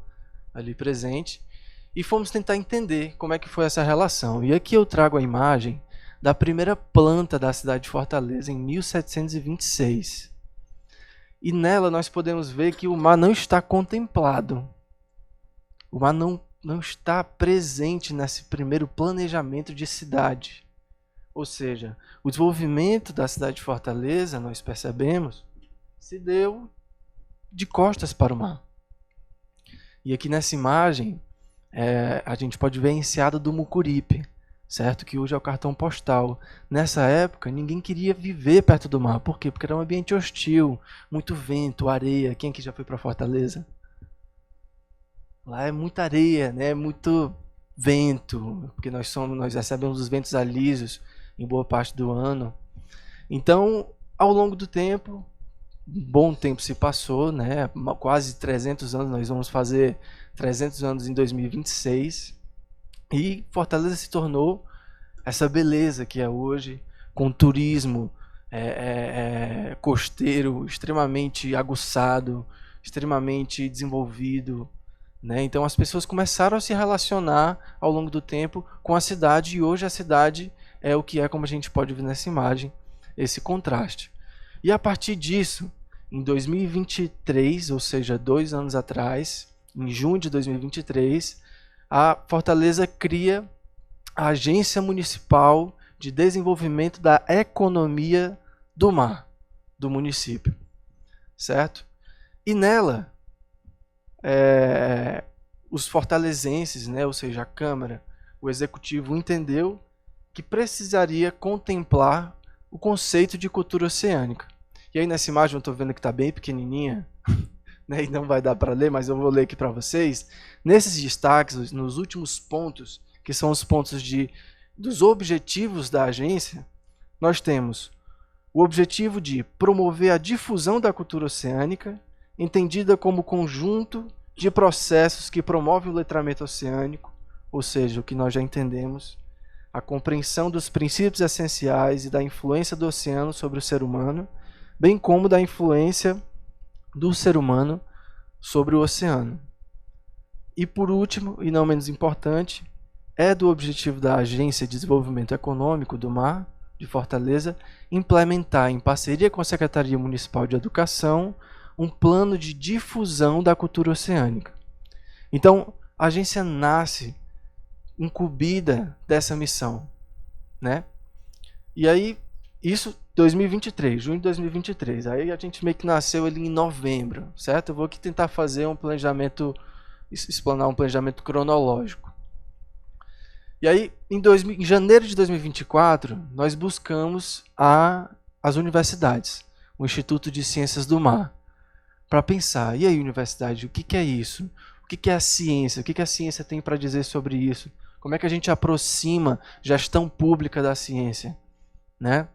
ali presente, e fomos tentar entender como é que foi essa relação. E aqui eu trago a imagem da primeira planta da cidade de Fortaleza em 1726. E nela nós podemos ver que o mar não está contemplado. O mar não está presente nesse primeiro planejamento de cidade. Ou seja, o desenvolvimento da cidade de Fortaleza, nós percebemos, se deu de costas para o mar. E aqui nessa imagem, a gente pode ver a enseada do Mucuripe, certo? Que hoje é o cartão postal. Nessa época, ninguém queria viver perto do mar. Por quê? Porque era um ambiente hostil, muito vento, areia. Quem aqui já foi para Fortaleza? Lá é muita areia, né? Muito vento, porque nós recebemos os ventos alísios em boa parte do ano. Então, ao longo do tempo, um bom tempo se passou, né? Quase 300 anos, nós vamos fazer 300 anos em 2026. E Fortaleza se tornou essa beleza que é hoje, com turismo costeiro extremamente aguçado, extremamente desenvolvido, né? Então as pessoas começaram a se relacionar ao longo do tempo com a cidade, e hoje a cidade é o que é, como a gente pode ver nessa imagem, esse contraste. E a partir disso, em 2023, ou seja, 2 anos atrás, em junho de 2023, a Fortaleza cria a Agência Municipal de Desenvolvimento da Economia do Mar, do município, certo? E nela, os fortalezenses, né, ou seja, a Câmara, o Executivo entendeu que precisaria contemplar o conceito de cultura oceânica. E aí nessa imagem eu estou vendo que está bem pequenininha, né, e não vai dar para ler, mas eu vou ler aqui para vocês. Nesses destaques, nos últimos pontos, que são os pontos dos objetivos da agência, nós temos o objetivo de promover a difusão da cultura oceânica, entendida como conjunto de processos que promovem o letramento oceânico, ou seja, o que nós já entendemos, a compreensão dos princípios essenciais e da influência do oceano sobre o ser humano, bem como da influência do ser humano sobre o oceano. E por último, e não menos importante, é do objetivo da Agência de Desenvolvimento Econômico do Mar, de Fortaleza, implementar, em parceria com a Secretaria Municipal de Educação, um plano de difusão da cultura oceânica. Então, a agência nasce incumbida dessa missão, né? E aí, isso 2023, junho de 2023. Aí a gente meio que nasceu ali em novembro, certo? Eu vou aqui tentar fazer um planejamento, explanar um planejamento cronológico. E aí, em janeiro de 2024, nós buscamos as universidades, o Instituto de Ciências do Mar, para pensar, e aí, universidade, o que é isso? O que é a ciência? O que a ciência tem para dizer sobre isso? Como é que a gente aproxima gestão pública da ciência, né?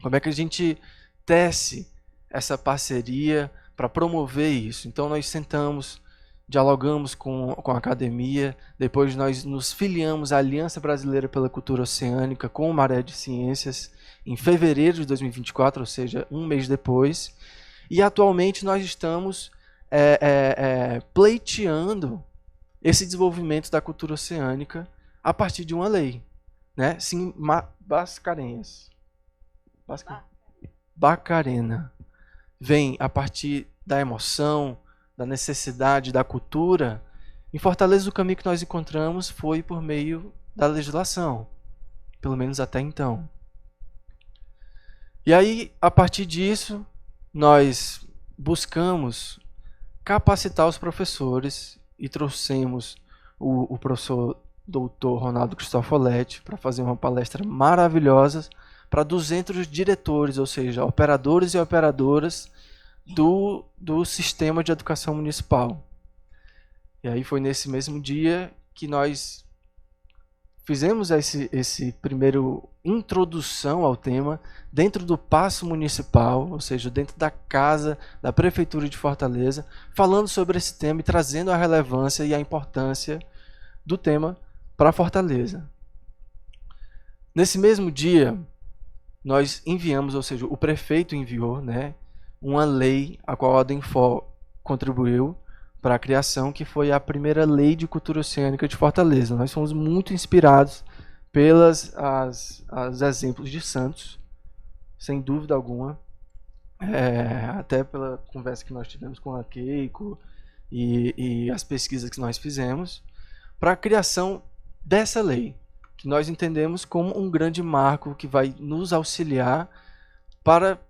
Como é que a gente tece essa parceria para promover isso? Então nós sentamos, dialogamos com a academia, depois nós nos filiamos à Aliança Brasileira pela Cultura Oceânica com o Maré de Ciências em fevereiro de 2024, ou seja, um mês depois, e atualmente nós estamos pleiteando esse desenvolvimento da cultura oceânica a partir de uma lei, né? Sim, Barcarena vem a partir da emoção, da necessidade, da cultura. Em Fortaleza, o caminho que nós encontramos foi por meio da legislação, pelo menos até então. E aí, a partir disso, nós buscamos capacitar os professores e trouxemos o professor doutor Ronaldo Cristofoletti para fazer uma palestra maravilhosa para 200 diretores, ou seja, operadores e operadoras do sistema de educação municipal. E aí foi nesse mesmo dia que nós fizemos esse primeiro introdução ao tema dentro do Paço Municipal, ou seja, dentro da casa da Prefeitura de Fortaleza, falando sobre esse tema e trazendo a relevância e a importância do tema para Fortaleza. Nesse mesmo dia, nós enviamos, ou seja, o prefeito enviou, né, uma lei a qual a Adenfor contribuiu para a criação, que foi a primeira lei de cultura oceânica de Fortaleza. Nós fomos muito inspirados pelos exemplos de Santos, sem dúvida alguma, até pela conversa que nós tivemos com a Keiko e as pesquisas que nós fizemos, para a criação dessa lei, que nós entendemos como um grande marco que vai nos auxiliar para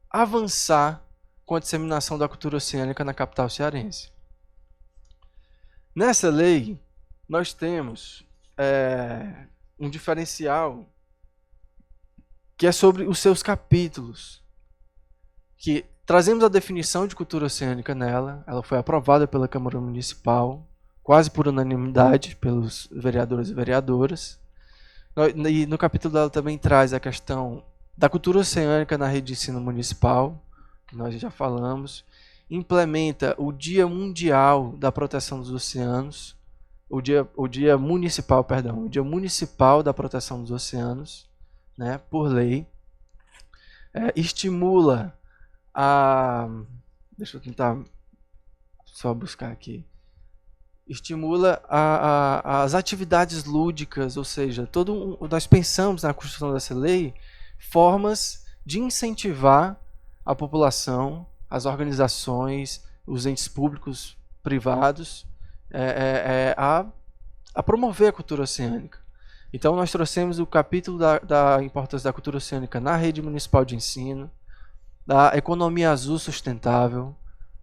avançar com a disseminação da cultura oceânica na capital cearense. Nessa lei, nós temos um diferencial que é sobre os seus capítulos, que trazemos a definição de cultura oceânica nela. Ela foi aprovada pela Câmara Municipal, quase por unanimidade pelos vereadores e vereadoras. E no capítulo dela também traz a questão da cultura oceânica na rede de ensino municipal, que nós já falamos. Implementa o Dia Mundial da Proteção dos Oceanos, o Dia Municipal da Proteção dos Oceanos, né, por lei. Estimula deixa eu tentar só buscar aqui. Estimula as atividades lúdicas, ou seja, nós pensamos na construção dessa lei formas de incentivar a população, as organizações, os entes públicos, privados, a promover a cultura oceânica. Então nós trouxemos o capítulo da importância da cultura oceânica na rede municipal de ensino, da economia azul sustentável,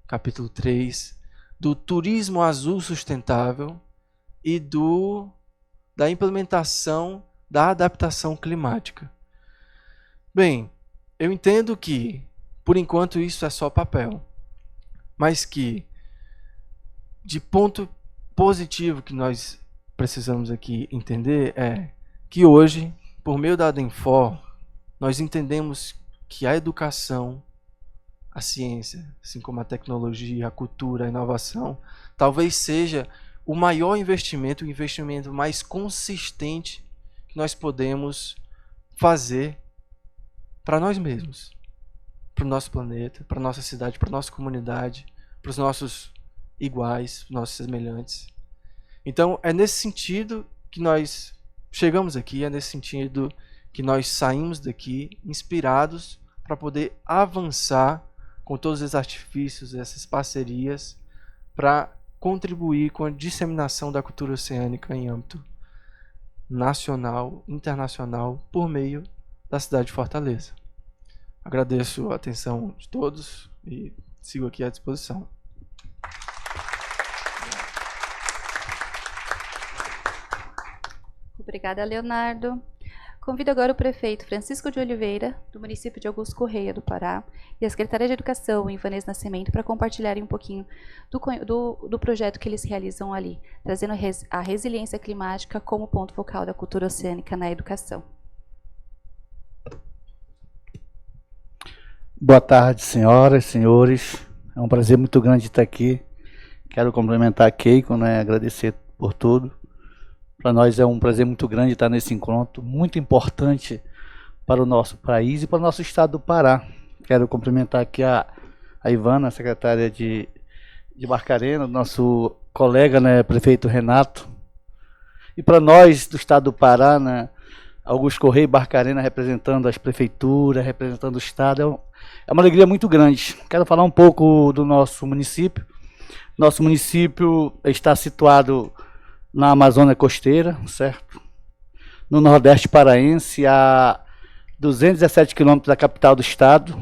capítulo 3, do turismo azul sustentável e da implementação da adaptação climática. Bem, eu entendo que, por enquanto, isso é só papel, mas que, de ponto positivo que nós precisamos aqui entender, é que hoje, por meio da ADENFOR, nós entendemos que a educação, a ciência, assim como a tecnologia, a cultura, a inovação, talvez seja o maior investimento, o investimento mais consistente que nós podemos fazer para nós mesmos, para o nosso planeta, para a nossa cidade, para a nossa comunidade, para os nossos iguais, nossos semelhantes. Então, é nesse sentido que nós chegamos aqui, é nesse sentido que nós saímos daqui inspirados para poder avançar com todos os artifícios, essas parcerias, para contribuir com a disseminação da cultura oceânica em âmbito nacional, internacional, por meio da cidade de Fortaleza. Agradeço a atenção de todos e sigo aqui à disposição. Obrigada, Leonardo. Convido agora o prefeito Francisco de Oliveira, do município de Augusto Correia, do Pará, e a secretária de Educação, Ivanês Nascimento, para compartilharem um pouquinho do projeto que eles realizam ali, trazendo a resiliência climática como ponto focal da cultura oceânica na educação. Boa tarde, senhoras, senhores. É um prazer muito grande estar aqui. Quero cumprimentar a Keiko, né, agradecer por tudo. Para nós é um prazer muito grande estar nesse encontro, muito importante para o nosso país e para o nosso estado do Pará. Quero cumprimentar aqui a Ivana, secretária de Barcarena, nosso colega, né, prefeito Renato. E para nós do estado do Pará, né, Augusto Correia e Barcarena representando as prefeituras, representando o estado, é uma alegria muito grande. Quero falar um pouco do nosso município. Nosso município está situado na Amazônia Costeira, certo? No Nordeste Paraense, a 217 quilômetros da capital do estado.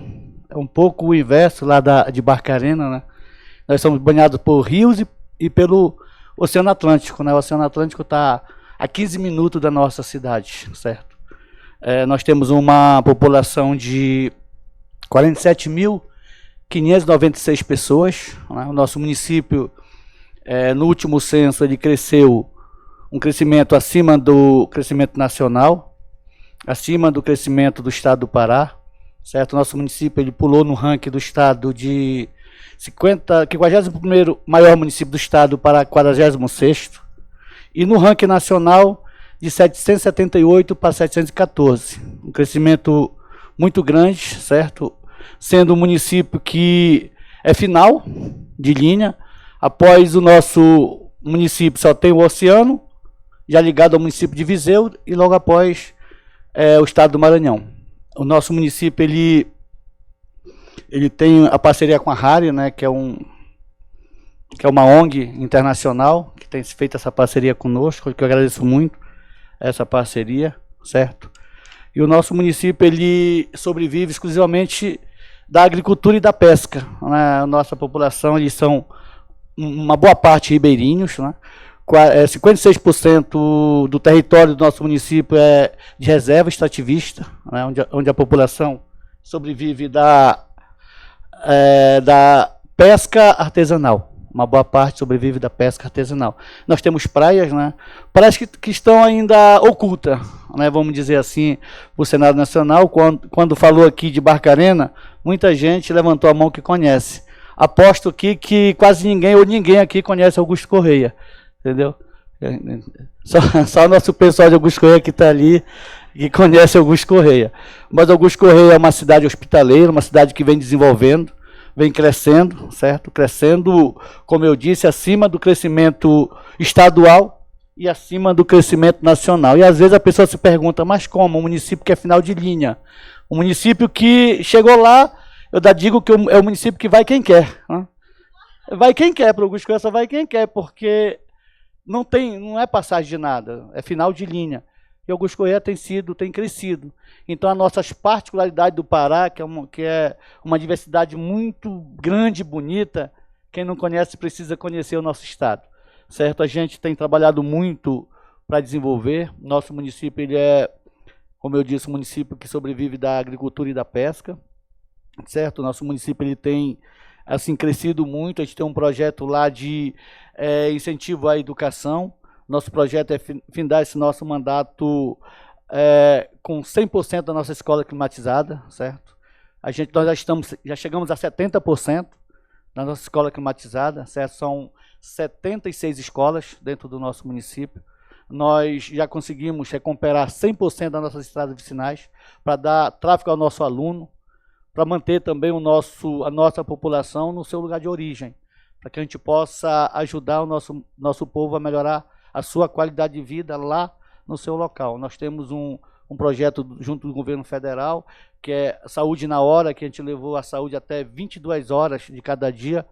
É um pouco o inverso lá de Barcarena, né? Nós somos banhados por rios e pelo Oceano Atlântico, né? O Oceano Atlântico está a 15 minutos da nossa cidade, certo? Nós temos uma população de 47.596 pessoas, né? O nosso município, no último censo, ele cresceu um crescimento acima do crescimento nacional, acima do crescimento do estado do Pará, certo? Nosso município ele pulou no ranking do estado de 51º maior município do estado para 46º, e no ranking nacional de 778 para 714. Um crescimento muito grande, certo? Sendo um município que é final de linha, Após o nosso município só tem o Oceano, já ligado ao município de Viseu, e logo após o estado do Maranhão. O nosso município ele tem a parceria com a RARI, né, que é uma ONG internacional, que tem feito essa parceria conosco, que eu agradeço muito essa parceria, certo? E o nosso município ele sobrevive exclusivamente da agricultura e da pesca, né? A nossa população, eles são uma boa parte ribeirinhos, né? 56% do território do nosso município é de reserva extrativista, né? onde a população sobrevive da pesca artesanal. Uma boa parte sobrevive da pesca artesanal. Nós temos praias, né? Praias que estão ainda ocultas, né? Vamos dizer assim, o Senado Nacional, quando falou aqui de Barcarena, muita gente levantou a mão que conhece. Aposto aqui que quase ninguém ou ninguém aqui conhece Augusto Correia, entendeu? Só o nosso pessoal de Augusto Correia que está ali que conhece Augusto Correia. Mas Augusto Correia é uma cidade hospitaleira, uma cidade que vem desenvolvendo, vem crescendo, certo? Crescendo, como eu disse, acima do crescimento estadual e acima do crescimento nacional. E às vezes a pessoa se pergunta, mas como? Um município que é final de linha. Um município que chegou lá, eu digo que é o município que vai quem quer. Né? Vai quem quer, para o Augusto Correia só vai quem quer, porque não é passagem de nada, é final de linha. E Augusto Correia tem crescido. Então, as nossas particularidades do Pará, que é uma diversidade muito grande e bonita, quem não conhece precisa conhecer o nosso estado. Certo? A gente tem trabalhado muito para desenvolver. Nosso município, ele é, como eu disse, um município que sobrevive da agricultura e da pesca. Certo? Nosso município ele tem assim, crescido muito. A gente tem um projeto lá de incentivo à educação. Nosso projeto é findar esse nosso mandato com 100% da nossa escola climatizada, certo? Nós já chegamos a 70% da nossa escola climatizada, certo? São 76 escolas dentro do nosso município. Nós já conseguimos recuperar 100% das nossas estradas vicinais para dar tráfego ao nosso aluno, para manter também a nossa população no seu lugar de origem, para que a gente possa ajudar o nosso povo a melhorar a sua qualidade de vida lá no seu local. Nós temos um projeto junto do governo federal, que é Saúde na Hora, que a gente levou a saúde até 22 horas de cada dia,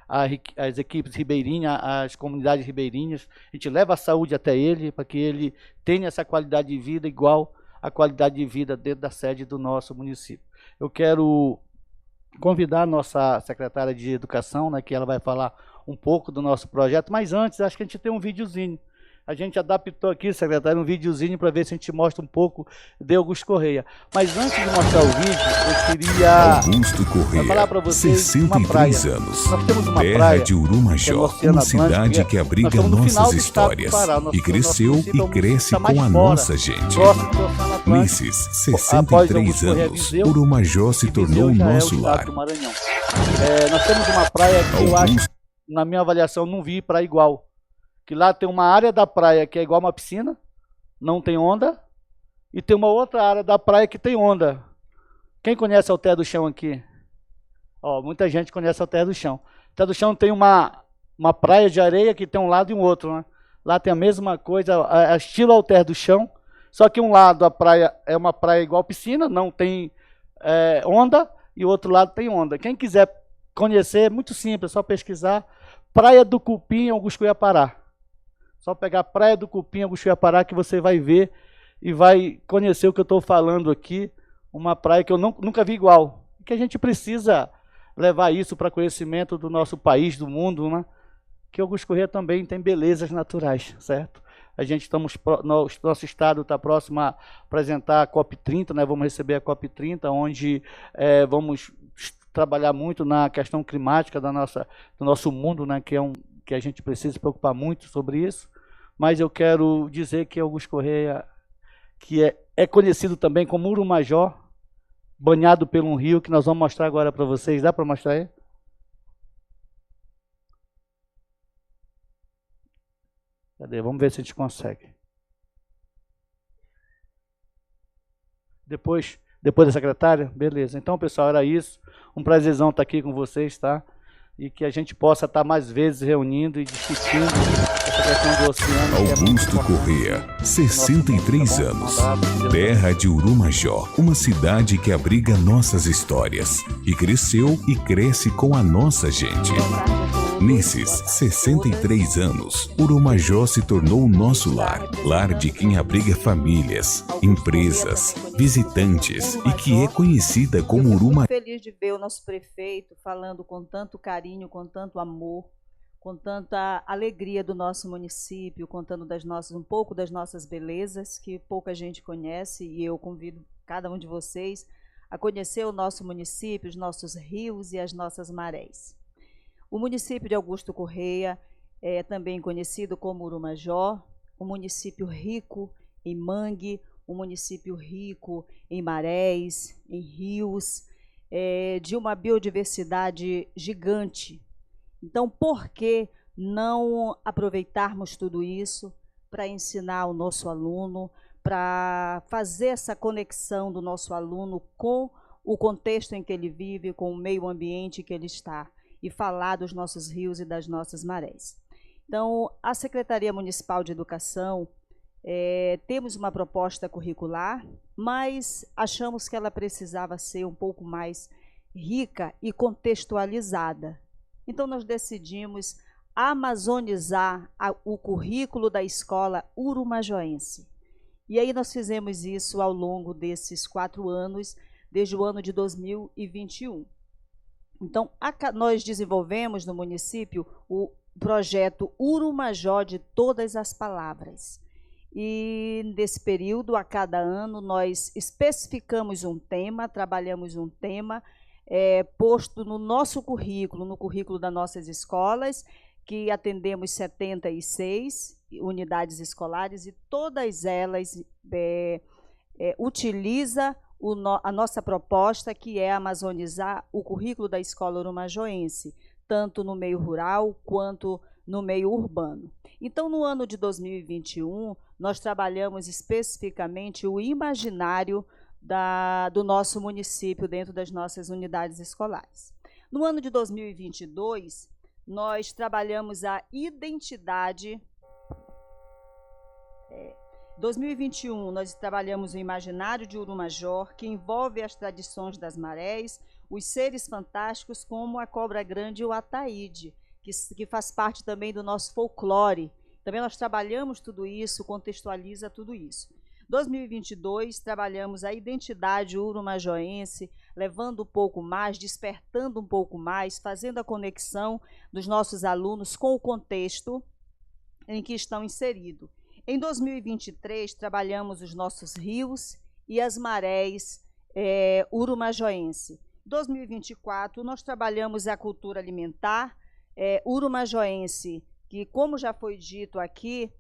as equipes ribeirinhas, as comunidades ribeirinhas, a gente leva a saúde até ele, para que ele tenha essa qualidade de vida igual à qualidade de vida dentro da sede do nosso município. Eu quero convidar a nossa secretária de Educação, né, que ela vai falar um pouco do nosso projeto, mas antes, acho que a gente tem um videozinho. A gente adaptou aqui, secretário, um videozinho para ver se a gente mostra um pouco de Augusto Correia. Mas antes de mostrar o vídeo, eu queria falar para vocês 63 anos. Nós temos uma Terra praia, de Urumajó, uma cidade que abriga nossas histórias. E cresceu e cresce com a nossa gente. Nesses 63 anos, Urumajó se tornou o nosso lar. Nós temos uma praia que eu acho, na minha avaliação, não vi praia igual. Que lá tem uma área da praia que é igual uma piscina, não tem onda, e tem uma outra área da praia que tem onda. Quem conhece a Alter do Chão aqui? Ó, muita gente conhece a Alter do Chão. Alter do Chão tem uma praia de areia que tem um lado e um outro, né? Lá tem a mesma coisa, estilo Alter do Chão, só que um lado a praia é uma praia igual piscina, não tem onda, e o outro lado tem onda. Quem quiser conhecer, é muito simples, é só pesquisar Praia do Cupim, Augusto Correia, Pará. Só pegar a Praia do Cupim, Augusto Correia, Pará, que você vai ver e vai conhecer o que eu estou falando aqui. Uma praia que eu nunca vi igual. Que a gente precisa levar isso para conhecimento do nosso país, do mundo, né? Que Augusto Correia também tem belezas naturais, certo? A gente nosso estado está próximo a apresentar a COP30, né? Vamos receber a COP30, onde vamos trabalhar muito na questão climática do nosso mundo, né? Que a gente precisa se preocupar muito sobre isso. Mas eu quero dizer que Augusto Correia, que é conhecido também como Urumajó, banhado por um rio, que nós vamos mostrar agora para vocês. Dá para mostrar aí? Cadê? Vamos ver se a gente consegue. Depois da secretária? Beleza. Então, pessoal, era isso. Um prazerzão estar aqui com vocês, tá? e que a gente possa estar mais vezes reunindo e discutindo essa questão do oceano. Augusto Corrêa, 63 anos, terra de Urumajó, uma cidade que abriga nossas histórias e cresceu e cresce com a nossa gente. Nesses 63 anos, Urumajó se tornou o nosso lar, lar de quem abriga famílias, empresas, visitantes e que é conhecida como Urumajó. Feliz de ver o nosso prefeito falando com tanto carinho, com tanto amor, com tanta alegria do nosso município, contando um pouco das nossas belezas que pouca gente conhece, e eu convido cada um de vocês a conhecer o nosso município, os nossos rios e as nossas marés. O município de Augusto Corrêa é também conhecido como Urumajó, um município rico em mangue, um município rico em marés, em rios, de uma biodiversidade gigante. Então, por que não aproveitarmos tudo isso para ensinar o nosso aluno, para fazer essa conexão do nosso aluno com o contexto em que ele vive, com o meio ambiente que ele está, e falar dos nossos rios e das nossas marés? Então, a Secretaria Municipal de Educação, temos uma proposta curricular, mas achamos que ela precisava ser um pouco mais rica e contextualizada. Então, nós decidimos amazonizar o currículo da escola urumajoense. E aí nós fizemos isso ao longo desses 4 anos, desde o ano de 2021. Então, nós desenvolvemos no município o projeto Urumajó de Todas as Palavras. E nesse período, a cada ano, nós especificamos um tema, trabalhamos um tema posto no nosso currículo, no currículo das nossas escolas, que atendemos 76 unidades escolares, e todas elas utilizam a nossa proposta, que é amazonizar o currículo da escola urumajoense, tanto no meio rural quanto no meio urbano. Então, no ano de 2021, nós trabalhamos especificamente o imaginário do nosso município dentro das nossas unidades escolares. No ano de 2022, nós trabalhamos a identidade. 2021, nós trabalhamos o imaginário de Urumajó, que envolve as tradições das marés, os seres fantásticos como a cobra grande e o ataíde, que faz parte também do nosso folclore. Também nós trabalhamos tudo isso, contextualiza tudo isso. 2022, trabalhamos a identidade urumajoense, levando um pouco mais, despertando um pouco mais, fazendo a conexão dos nossos alunos com o contexto em que estão inseridos. Em 2023, trabalhamos os nossos rios e as marés urumajoense. Em 2024, nós trabalhamos a cultura alimentar urumajoense, que, como já foi dito aqui,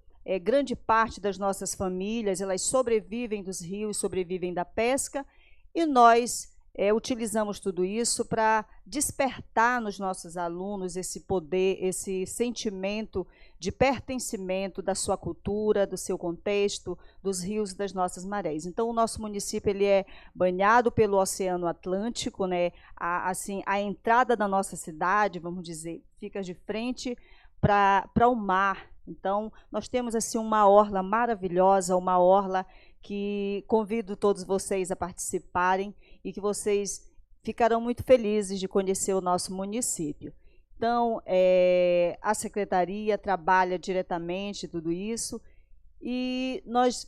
grande parte das nossas famílias, elas sobrevivem dos rios, sobrevivem da pesca, e nós utilizamos tudo isso para despertar nos nossos alunos esse poder, esse sentimento de pertencimento da sua cultura, do seu contexto, dos rios e das nossas marés. Então, o nosso município ele é banhado pelo Oceano Atlântico, né? A entrada da nossa cidade, vamos dizer, fica de frente para o mar. Então, nós temos assim uma orla maravilhosa, uma orla que convido todos vocês a participarem e que vocês ficarão muito felizes de conhecer o nosso município. Então, a Secretaria trabalha diretamente tudo isso, e nós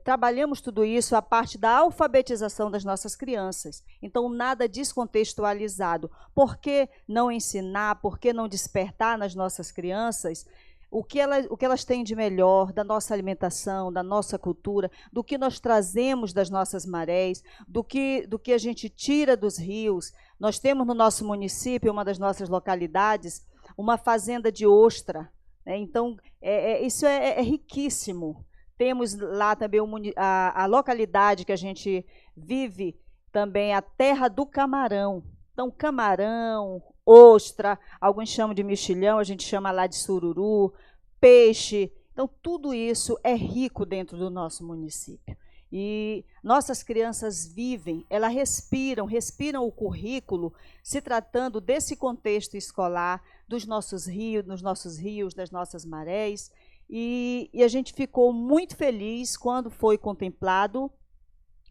trabalhamos tudo isso a parte da alfabetização das nossas crianças. Então, nada descontextualizado. Por que não ensinar, por que não despertar nas nossas crianças o que elas têm de melhor da nossa alimentação, da nossa cultura, do que nós trazemos das nossas marés, do que a gente tira dos rios. Nós temos no nosso município, uma das nossas localidades, uma fazenda de ostra. Então, isso é riquíssimo. Temos lá também a localidade que a gente vive, também a terra do camarão. Então, camarão, ostra, alguns chamam de mexilhão, a gente chama lá de sururu, peixe. Então, tudo isso é rico dentro do nosso município. E nossas crianças vivem, elas respiram o currículo, se tratando desse contexto escolar, dos nossos rios, das nossas marés. E a gente ficou muito feliz quando foi contemplado,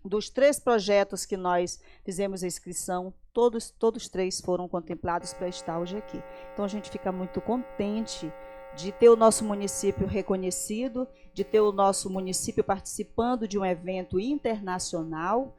dos 3 projetos que nós fizemos a inscrição, todos 3 foram contemplados para estar hoje aqui. Então a gente fica muito contente de ter o nosso município reconhecido, de ter o nosso município participando de um evento internacional,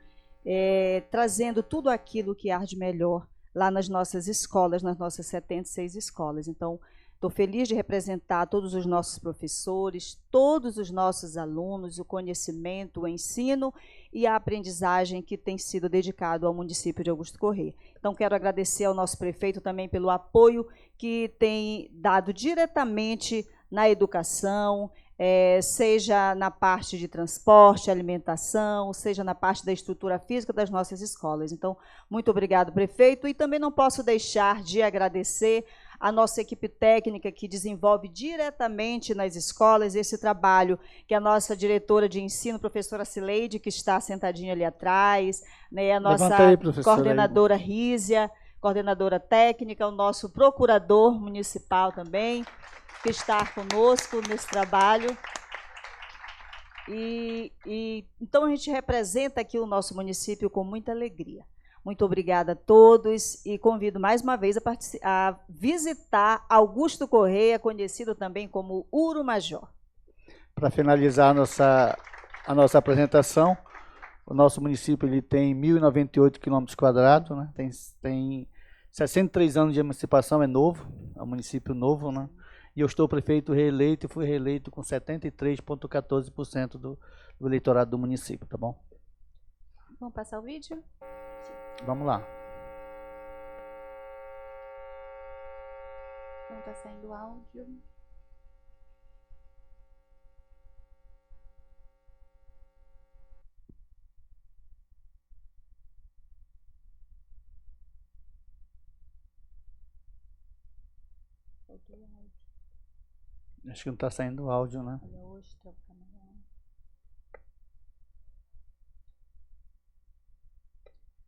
trazendo tudo aquilo que há de melhor lá nas nossas escolas, nas nossas 76 escolas. Então, estou feliz de representar todos os nossos professores, todos os nossos alunos, o conhecimento, o ensino e a aprendizagem que tem sido dedicado ao município de Augusto Corrêa. Então, quero agradecer ao nosso prefeito também pelo apoio que tem dado diretamente na educação, seja na parte de transporte, alimentação, seja na parte da estrutura física das nossas escolas. Então, muito obrigado, prefeito. E também não posso deixar de agradecer a nossa equipe técnica que desenvolve diretamente nas escolas esse trabalho, que é a nossa diretora de ensino, professora Cileide, que está sentadinha ali atrás, né, a nossa coordenadora Rízia, coordenadora técnica, o nosso procurador municipal também, que está conosco nesse trabalho. Então a gente representa aqui o nosso município com muita alegria. Muito obrigada a todos e convido mais uma vez a visitar Augusto Corrêa, conhecido também como Urumajó. Para finalizar a nossa apresentação, o nosso município ele tem 1.098 km², né? Tem 63 anos de emancipação, é novo, é um município novo, né? E eu estou prefeito reeleito e fui reeleito com 73,14% do eleitorado do município, tá bom? Vamos passar o vídeo? Vamos lá. Não está saindo áudio. Acho que não está saindo áudio, né?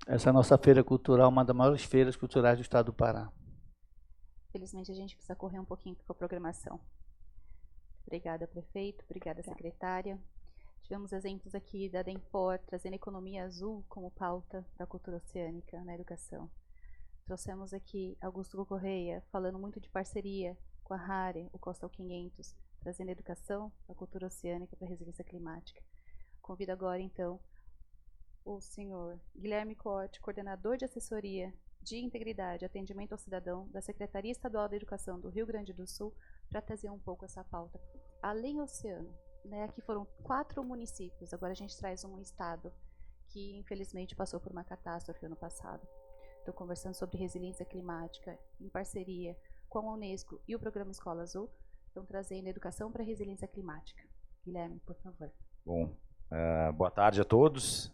Essa é a nossa feira cultural, uma das maiores feiras culturais do estado do Pará. Felizmente a gente precisa correr um pouquinho com a programação. Obrigada, prefeito. Obrigada, secretária. Tivemos exemplos aqui da Denfor, trazendo economia azul como pauta para a cultura oceânica na educação. Trouxemos aqui Augusto Corrêa, falando muito de parceria com a Hare, o Coastal 500, trazendo educação, a cultura oceânica para a resiliência climática. Convido agora, então, o senhor Guilherme Corte, coordenador de assessoria de integridade e atendimento ao cidadão da Secretaria Estadual da Educação do Rio Grande do Sul, para trazer um pouco essa pauta. Além do oceano, né, aqui foram 4 municípios, agora a gente traz um estado que infelizmente passou por uma catástrofe ano passado. Estou conversando sobre resiliência climática em parceria com a Unesco e o Programa Escola Azul, estão trazendo educação para resiliência climática. Guilherme, por favor. Bom, boa tarde a todos.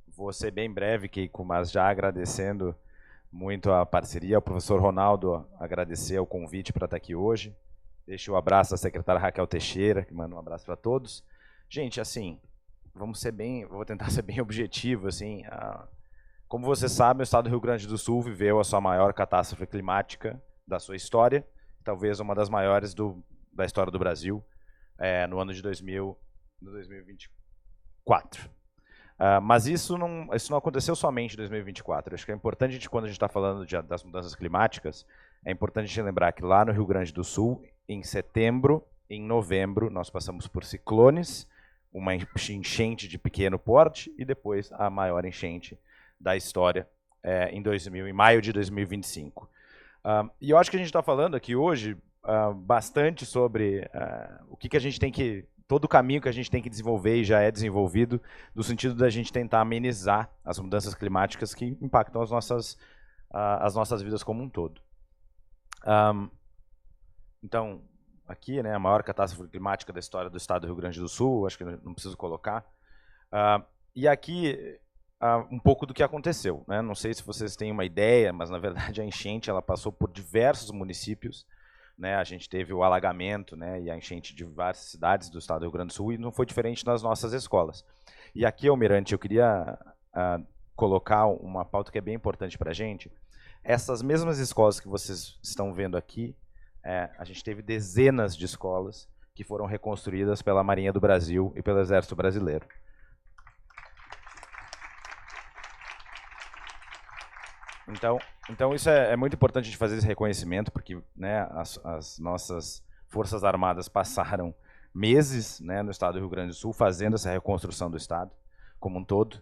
Vou ser bem breve, Keiko, mas já agradecendo muito a parceria, ao professor Ronaldo agradecer o convite para estar aqui hoje. Deixo o abraço à secretária Raquel Teixeira, que manda um abraço para todos. Gente, assim, vou tentar ser bem objetivo, assim. Como vocês sabem, o estado do Rio Grande do Sul viveu a sua maior catástrofe climática da sua história, talvez uma das maiores da história do Brasil, no ano de 2024. Mas isso não aconteceu somente em 2024. Acho que é importante, quando a gente está falando das mudanças climáticas, é importante a gente lembrar que lá no Rio Grande do Sul, em setembro, em novembro, nós passamos por ciclones, uma enchente de pequeno porte e depois a maior enchente da história em maio de 2025. E eu acho que a gente está falando aqui hoje bastante sobre o que a gente tem que... todo o caminho que a gente tem que desenvolver e já é desenvolvido, no sentido da gente tentar amenizar as mudanças climáticas que impactam as nossas vidas como um todo. Então, aqui, né, a maior catástrofe climática da história do estado do Rio Grande do Sul, acho que não preciso colocar. E aqui, um pouco do que aconteceu, né? Não sei se vocês têm uma ideia, mas na verdade a enchente ela passou por diversos municípios. Né, a gente teve o alagamento, né, e a enchente de várias cidades do estado do Rio Grande do Sul e não foi diferente nas nossas escolas. E aqui, Almirante, eu queria colocar uma pauta que é bem importante para a gente. Essas mesmas escolas que vocês estão vendo aqui, a gente teve dezenas de escolas que foram reconstruídas pela Marinha do Brasil e pelo Exército Brasileiro. Então isso é muito importante a gente fazer esse reconhecimento, porque, né, as nossas Forças Armadas passaram meses, né, no estado do Rio Grande do Sul fazendo essa reconstrução do estado como um todo,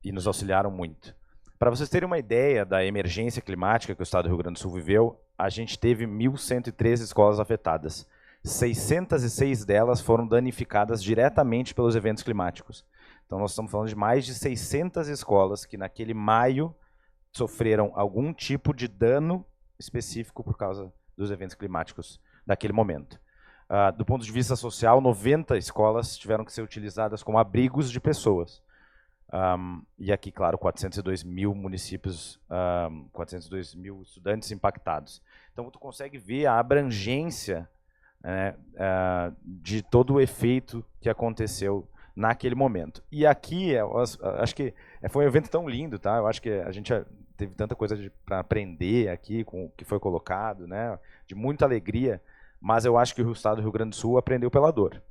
e nos auxiliaram muito. Para vocês terem uma ideia da emergência climática que o estado do Rio Grande do Sul viveu, a gente teve 1.113 escolas afetadas. 606 delas foram danificadas diretamente pelos eventos climáticos. Então nós estamos falando de mais de 600 escolas que naquele maio sofreram algum tipo de dano específico por causa dos eventos climáticos daquele momento. Do ponto de vista social, 90 escolas tiveram que ser utilizadas como abrigos de pessoas. E aqui, claro, 402 mil municípios, 402 mil estudantes impactados. Então, tu consegue ver a abrangência, né, de todo o efeito que aconteceu naquele momento. E aqui, acho que foi um evento tão lindo, tá? Eu acho que a gente teve tanta coisa para aprender aqui com o que foi colocado, né? De muita alegria, mas eu acho que o estado do Rio Grande do Sul aprendeu pela dor.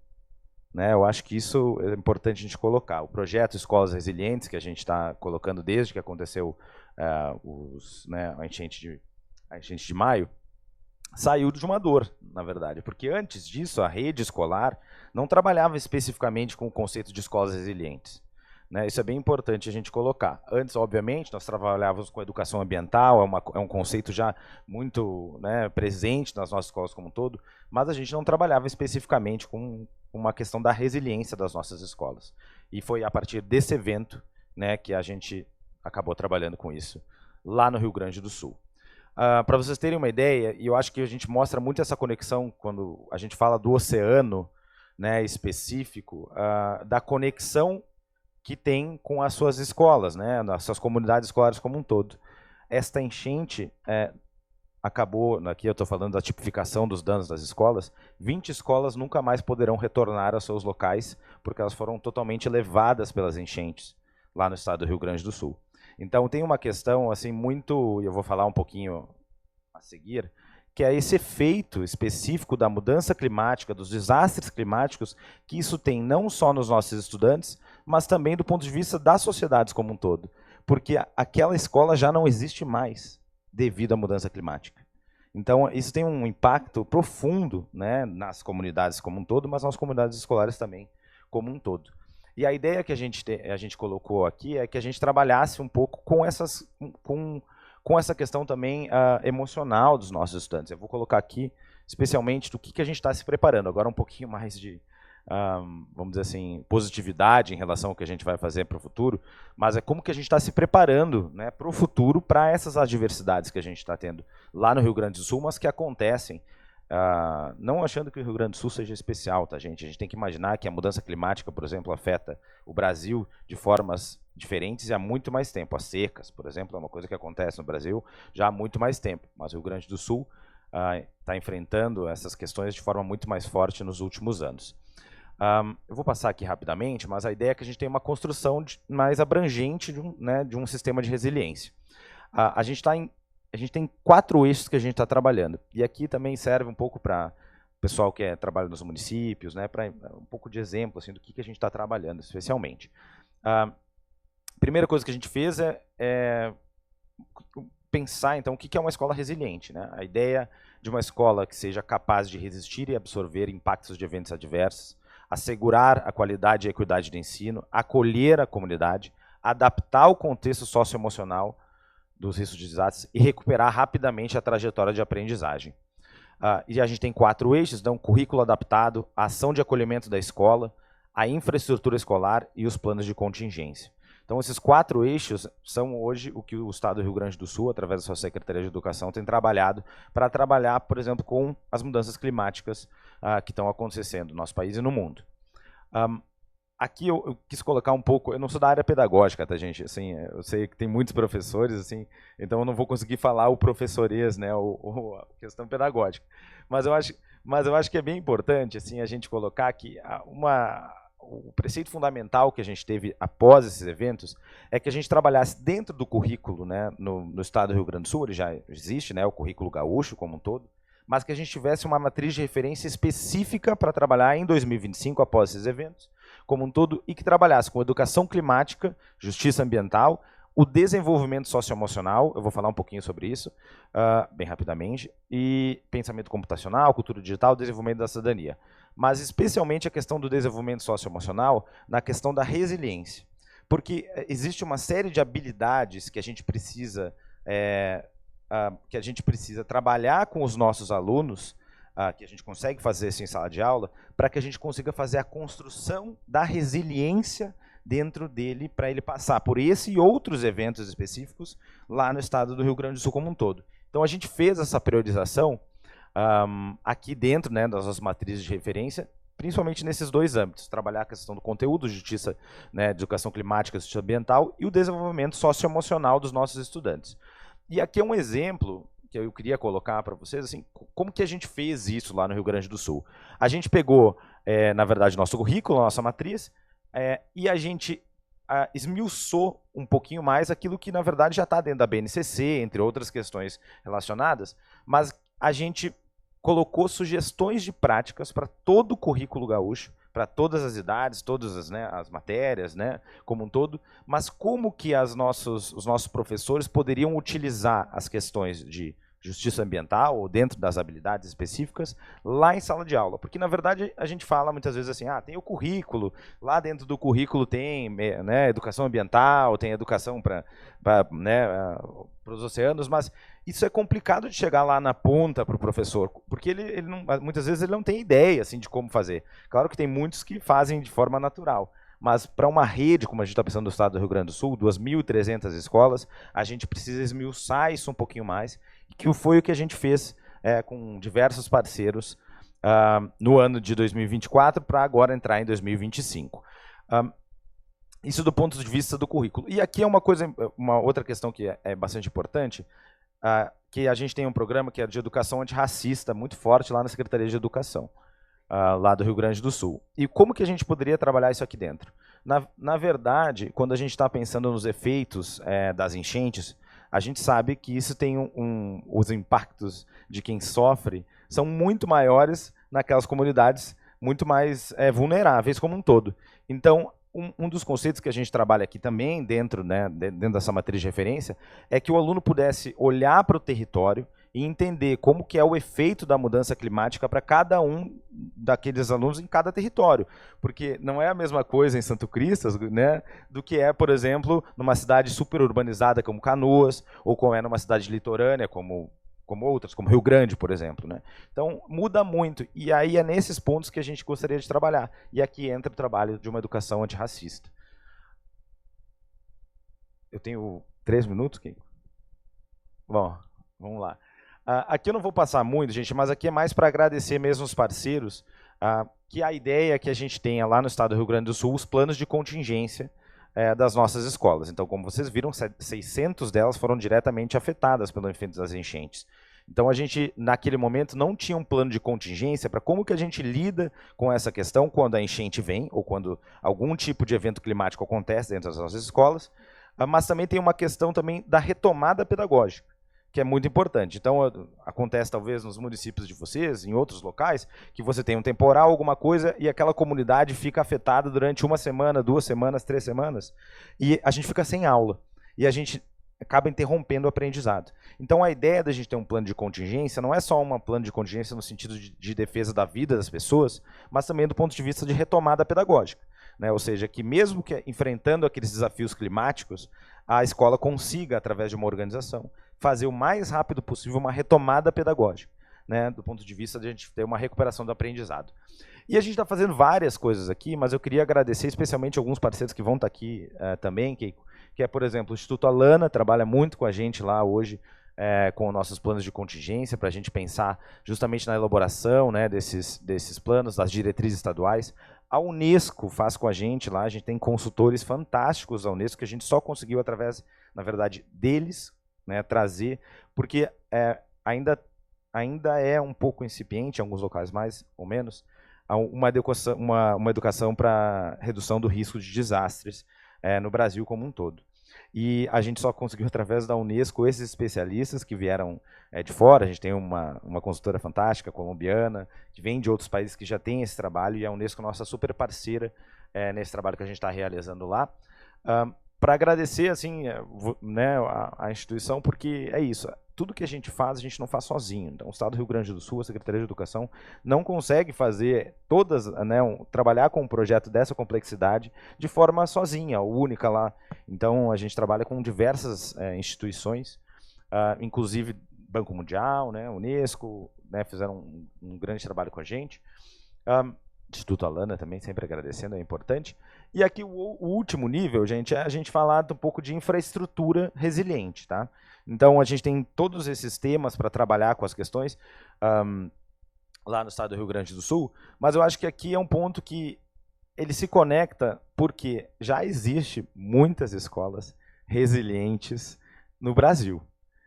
Né? Eu acho que isso é importante a gente colocar. O projeto Escolas Resilientes, que a gente está colocando desde que aconteceu a enchente de maio, saiu de uma dor, na verdade, porque antes disso a rede escolar não trabalhava especificamente com o conceito de escolas resilientes. Né? Isso é bem importante a gente colocar. Antes, obviamente, nós trabalhávamos com educação ambiental, é um conceito já muito, né, presente nas nossas escolas como um todo, mas a gente não trabalhava especificamente com uma questão da resiliência das nossas escolas. E foi a partir desse evento, né, que a gente acabou trabalhando com isso, lá no Rio Grande do Sul. Para vocês terem uma ideia, e eu acho que a gente mostra muito essa conexão quando a gente fala do oceano, né, específico, da conexão que tem com as suas escolas, né, as suas comunidades escolares como um todo. Esta enchente acabou, aqui eu estou falando da tipificação dos danos das escolas, 20 escolas nunca mais poderão retornar aos seus locais, porque elas foram totalmente levadas pelas enchentes, lá no estado do Rio Grande do Sul. Então tem uma questão assim muito, e eu vou falar um pouquinho a seguir, que é esse efeito específico da mudança climática, dos desastres climáticos, que isso tem não só nos nossos estudantes, mas também do ponto de vista das sociedades como um todo. Porque aquela escola já não existe mais devido à mudança climática. Então isso tem um impacto profundo, né, nas comunidades como um todo, mas nas comunidades escolares também como um todo. E a ideia que a gente colocou aqui é que a gente trabalhasse um pouco com essa questão também emocional dos nossos estudantes. Eu vou colocar aqui, especialmente, do que a gente está se preparando. Agora um pouquinho mais de, vamos dizer assim, positividade em relação ao que a gente vai fazer para o futuro, mas é como que a gente está se preparando, né, para o futuro, para essas adversidades que a gente está tendo lá no Rio Grande do Sul, mas que acontecem. Não achando que o Rio Grande do Sul seja especial, tá, gente? A gente tem que imaginar que a mudança climática, por exemplo, afeta o Brasil de formas diferentes e há muito mais tempo. As secas, por exemplo, é uma coisa que acontece no Brasil já há muito mais tempo, mas o Rio Grande do Sul está enfrentando essas questões de forma muito mais forte nos últimos anos. Eu vou passar aqui rapidamente, mas a ideia é que a gente tem uma construção mais abrangente de um sistema de resiliência. A gente tem 4 eixos que a gente está trabalhando. E aqui também serve um pouco para o pessoal que trabalha nos municípios, né, para um pouco de exemplo assim, do que a gente está trabalhando, especialmente. A primeira coisa que a gente fez é pensar, então, o que é uma escola resiliente. Né? A ideia de uma escola que seja capaz de resistir e absorver impactos de eventos adversos, assegurar a qualidade e a equidade do ensino, acolher a comunidade, adaptar o contexto socioemocional dos riscos de desastres e recuperar rapidamente a trajetória de aprendizagem. E a gente tem 4 eixos, então, currículo adaptado, a ação de acolhimento da escola, a infraestrutura escolar e os planos de contingência. Então, esses 4 eixos são hoje o que o Estado do Rio Grande do Sul, através da sua Secretaria de Educação, tem trabalhado para trabalhar, por exemplo, com as mudanças climáticas que estão acontecendo no nosso país e no mundo. Aqui eu quis colocar um pouco, eu não sou da área pedagógica, tá, gente? Assim, eu sei que tem muitos professores, assim, então eu não vou conseguir falar o professorês, né, ou a questão pedagógica. Mas eu acho que é bem importante, assim, a gente colocar que o preceito fundamental que a gente teve após esses eventos é que a gente trabalhasse dentro do currículo, né, no estado do Rio Grande do Sul, ele já existe, né, o currículo gaúcho como um todo, mas que a gente tivesse uma matriz de referência específica para trabalhar em 2025, após esses eventos, como um todo, e que trabalhasse com educação climática, justiça ambiental, o desenvolvimento socioemocional, eu vou falar um pouquinho sobre isso, bem rapidamente, e pensamento computacional, cultura digital, desenvolvimento da cidadania. Mas especialmente a questão do desenvolvimento socioemocional na questão da resiliência. Porque existe uma série de habilidades que a gente precisa, trabalhar com os nossos alunos, que a gente consegue fazer isso em sala de aula, para que a gente consiga fazer a construção da resiliência dentro dele, para ele passar por esse e outros eventos específicos lá no estado do Rio Grande do Sul como um todo. Então a gente fez essa priorização aqui dentro, né, das nossas matrizes de referência, principalmente nesses dois âmbitos, trabalhar a questão do conteúdo, justiça, né, educação climática, justiça ambiental e o desenvolvimento socioemocional dos nossos estudantes. E aqui é um exemplo que eu queria colocar para vocês, assim, como que a gente fez isso lá no Rio Grande do Sul. A gente pegou, na verdade, nosso currículo, nossa matriz, e a gente esmiuçou um pouquinho mais aquilo que, na verdade, já está dentro da BNCC, entre outras questões relacionadas, mas a gente colocou sugestões de práticas para todo o currículo gaúcho, para todas as idades, todas as, né, as matérias, né, como um todo, mas como que os nossos professores poderiam utilizar as questões de justiça ambiental, ou dentro das habilidades específicas, lá em sala de aula. Porque, na verdade, a gente fala muitas vezes assim, tem o currículo, lá dentro do currículo tem, né, educação ambiental, tem educação para né, os oceanos, mas isso é complicado de chegar lá na ponta para o professor, porque ele não, muitas vezes ele não tem ideia assim, de como fazer. Claro que tem muitos que fazem de forma natural, mas para uma rede, como a gente está pensando no estado do Rio Grande do Sul, 2.300 escolas, a gente precisa esmiuçar isso um pouquinho mais, que foi o que a gente fez com diversos parceiros no ano de 2024, para agora entrar em 2025. Isso do ponto de vista do currículo. E aqui é uma outra questão que é bastante importante, que a gente tem um programa que é de educação antirracista, muito forte lá na Secretaria de Educação, lá do Rio Grande do Sul. E como que a gente poderia trabalhar isso aqui dentro? Na verdade, quando a gente está pensando nos efeitos das enchentes, a gente sabe que isso tem os impactos de quem sofre são muito maiores naquelas comunidades muito mais vulneráveis como um todo. Então, um dos conceitos que a gente trabalha aqui também, dentro dessa matriz de referência, é que o aluno pudesse olhar para o território e entender como que é o efeito da mudança climática para cada um daqueles alunos em cada território. Porque não é a mesma coisa em Santo Cristas, né, do que é, por exemplo, numa cidade super urbanizada como Canoas, ou como é numa cidade litorânea como outras, como Rio Grande, por exemplo, né? Então, muda muito. E aí é nesses pontos que a gente gostaria de trabalhar. E aqui entra o trabalho de uma educação antirracista. Eu tenho 3 minutos, Keiko? Bom, vamos lá. Aqui eu não vou passar muito, gente, mas aqui é mais para agradecer mesmo os parceiros, que a ideia é que a gente tenha lá no estado do Rio Grande do Sul os planos de contingência das nossas escolas. Então, como vocês viram, 600 delas foram diretamente afetadas pelo efeito das enchentes. Então, a gente, naquele momento, não tinha um plano de contingência para como que a gente lida com essa questão quando a enchente vem, ou quando algum tipo de evento climático acontece dentro das nossas escolas, mas também tem uma questão também da retomada pedagógica, que é muito importante. Então, acontece talvez nos municípios de vocês, em outros locais, que você tem um temporal, alguma coisa, e aquela comunidade fica afetada durante 1 semana, 2 semanas, 3 semanas, e a gente fica sem aula. E a gente acaba interrompendo o aprendizado. Então, a ideia da gente ter um plano de contingência não é só um plano de contingência no sentido de defesa da vida das pessoas, mas também do ponto de vista de retomada pedagógica. Né? Ou seja, que mesmo que enfrentando aqueles desafios climáticos, a escola consiga, através de uma organização, fazer o mais rápido possível uma retomada pedagógica, né, do ponto de vista de a gente ter uma recuperação do aprendizado. E a gente está fazendo várias coisas aqui, mas eu queria agradecer especialmente alguns parceiros que vão estar aqui também, que é, por exemplo, o Instituto Alana, trabalha muito com a gente lá hoje, com nossos planos de contingência, para a gente pensar justamente na elaboração, né, desses planos, das diretrizes estaduais. A Unesco faz com a gente lá, a gente tem consultores fantásticos da Unesco, que a gente só conseguiu através, na verdade, deles, né, trazer, porque ainda é um pouco incipiente, em alguns locais mais ou menos, uma educação para redução do risco de desastres no Brasil como um todo. E a gente só conseguiu, através da Unesco, esses especialistas que vieram de fora. A gente tem uma consultora fantástica, colombiana, que vem de outros países que já tem esse trabalho, e a Unesco é nossa super parceira nesse trabalho que a gente está realizando lá. Para agradecer assim, né, a instituição, porque é isso, tudo que a gente faz, a gente não faz sozinho. Então, o Estado do Rio Grande do Sul, a Secretaria de Educação, não consegue fazer trabalhar com um projeto dessa complexidade de forma sozinha, única lá. Então, a gente trabalha com diversas instituições, inclusive Banco Mundial, né, Unesco, né, fizeram um grande trabalho com a gente. Instituto Alana também, sempre agradecendo, é importante. E aqui o último nível, gente, é a gente falar um pouco de infraestrutura resiliente, tá? Então, a gente tem todos esses temas para trabalhar com as questões lá no estado do Rio Grande do Sul, mas eu acho que aqui é um ponto que ele se conecta porque já existe muitas escolas resilientes no Brasil,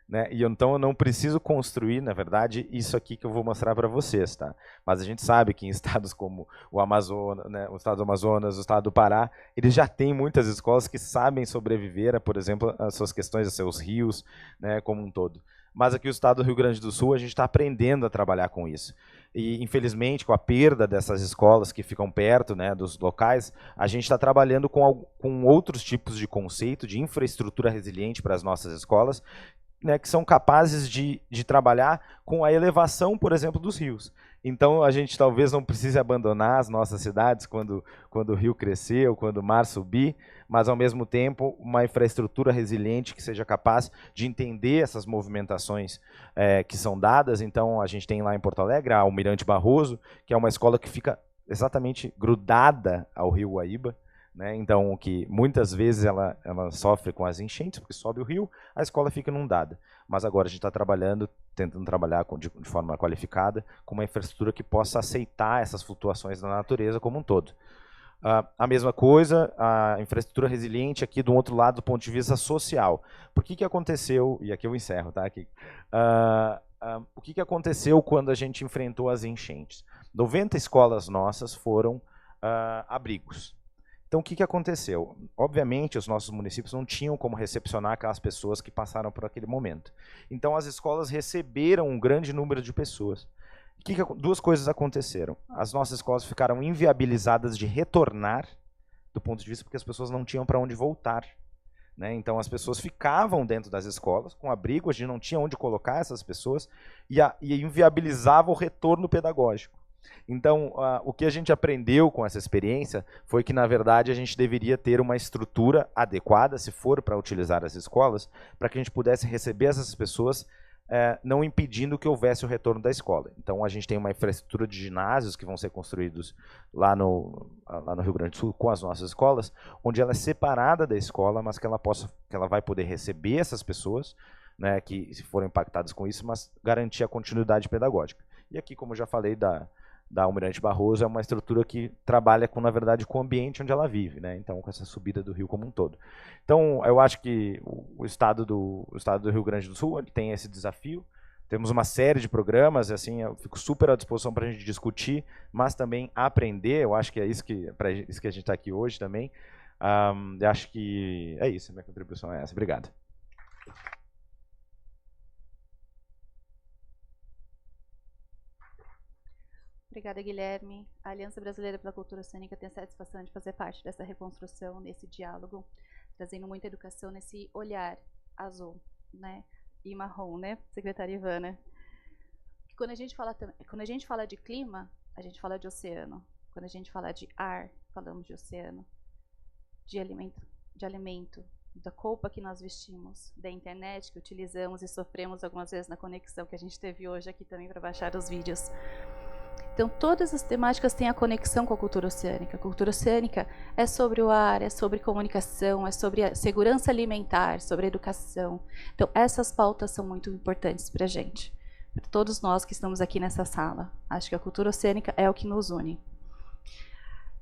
né? E então eu não preciso construir, na verdade, isso aqui que eu vou mostrar para vocês, tá? Mas a gente sabe que em estados como o Amazonas, né, o estado do Amazonas, o estado do Pará, eles já têm muitas escolas que sabem sobreviver, por exemplo, as suas questões, os seus rios, né, como um todo. Mas aqui no estado do Rio Grande do Sul, a gente está aprendendo a trabalhar com isso. E, infelizmente, com a perda dessas escolas que ficam perto, né, dos locais, a gente está trabalhando com outros tipos de conceito de infraestrutura resiliente para as nossas escolas, né, que são capazes de trabalhar com a elevação, por exemplo, dos rios. Então, a gente talvez não precise abandonar as nossas cidades quando o rio crescer ou quando o mar subir, mas, ao mesmo tempo, uma infraestrutura resiliente que seja capaz de entender essas movimentações que são dadas. Então, a gente tem lá em Porto Alegre a Almirante Barroso, que é uma escola que fica exatamente grudada ao rio Guaíba, né? Então, que muitas vezes ela sofre com as enchentes, porque sobe o rio, a escola fica inundada. Mas agora a gente está tentando trabalhar de forma qualificada, com uma infraestrutura que possa aceitar essas flutuações da natureza como um todo. A mesma coisa, a infraestrutura resiliente aqui do outro lado, do ponto de vista social. Por que aconteceu, e aqui eu encerro, tá? O que aconteceu quando a gente enfrentou as enchentes? 90 escolas nossas foram abrigos. Então, o que aconteceu? Obviamente, os nossos municípios não tinham como recepcionar aquelas pessoas que passaram por aquele momento. Então, as escolas receberam um grande número de pessoas. Duas coisas aconteceram. As nossas escolas ficaram inviabilizadas de retornar, do ponto de vista porque as pessoas não tinham para onde voltar, né? Então, as pessoas ficavam dentro das escolas, com abrigo, a gente não tinha onde colocar essas pessoas, e inviabilizava o retorno pedagógico. Então, o que a gente aprendeu com essa experiência foi que, na verdade, a gente deveria ter uma estrutura adequada, se for para utilizar as escolas, para que a gente pudesse receber essas pessoas, não impedindo que houvesse o retorno da escola. Então, a gente tem uma infraestrutura de ginásios que vão ser construídos lá no Rio Grande do Sul com as nossas escolas, onde ela é separada da escola, mas que ela vai poder receber essas pessoas, né, que se foram impactadas com isso, mas garantir a continuidade pedagógica. E aqui, como eu já falei, da Almirante Barroso é uma estrutura que trabalha na verdade, com o ambiente onde ela vive, né? Então, com essa subida do rio como um todo. Então, eu acho que o estado do Rio Grande do Sul tem esse desafio. Temos uma série de programas, assim, eu fico super à disposição para a gente discutir, mas também aprender. Eu acho que é isso que a gente está aqui hoje também. Eu acho que é isso, a minha contribuição é essa. Obrigado. Obrigada, Guilherme. A Aliança Brasileira pela Cultura Cênica tem a satisfação de fazer parte dessa reconstrução, nesse diálogo, trazendo muita educação nesse olhar azul, né, e marrom, né, secretária Ivana. Quando a gente fala de clima, a gente fala de oceano. Quando a gente fala de ar, falamos de oceano, de alimento, da roupa que nós vestimos, da internet que utilizamos e sofremos algumas vezes na conexão que a gente teve hoje aqui também para baixar os vídeos. Então, todas as temáticas têm a conexão com a cultura oceânica. A cultura oceânica é sobre o ar, é sobre comunicação, é sobre a segurança alimentar, sobre a educação. Então, essas pautas são muito importantes para a gente, para todos nós que estamos aqui nessa sala. Acho que a cultura oceânica é o que nos une.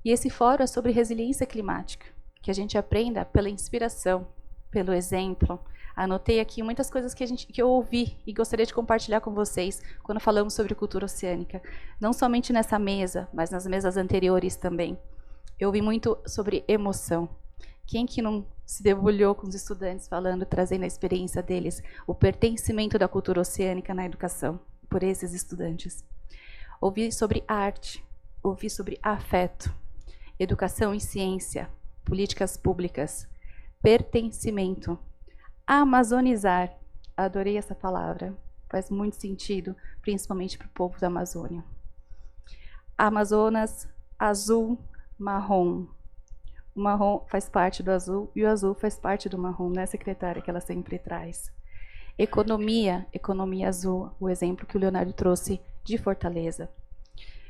E esse fórum é sobre resiliência climática, que a gente aprenda pela inspiração, pelo exemplo, Anotei aqui muitas coisas que eu ouvi e gostaria de compartilhar com vocês quando falamos sobre cultura oceânica. Não somente nessa mesa, mas nas mesas anteriores também. Eu ouvi muito sobre emoção. Quem que não se debulhou com os estudantes falando, trazendo a experiência deles, o pertencimento da cultura oceânica na educação, por esses estudantes. Ouvi sobre arte, ouvi sobre afeto, educação e ciência, políticas públicas, pertencimento, amazonizar. Adorei essa palavra, faz muito sentido, principalmente para o povo da Amazônia. Amazonas, azul, marrom. O marrom faz parte do azul e o azul faz parte do marrom, né, secretária, que ela sempre traz. Economia, economia azul, o exemplo que o Leonardo trouxe de Fortaleza.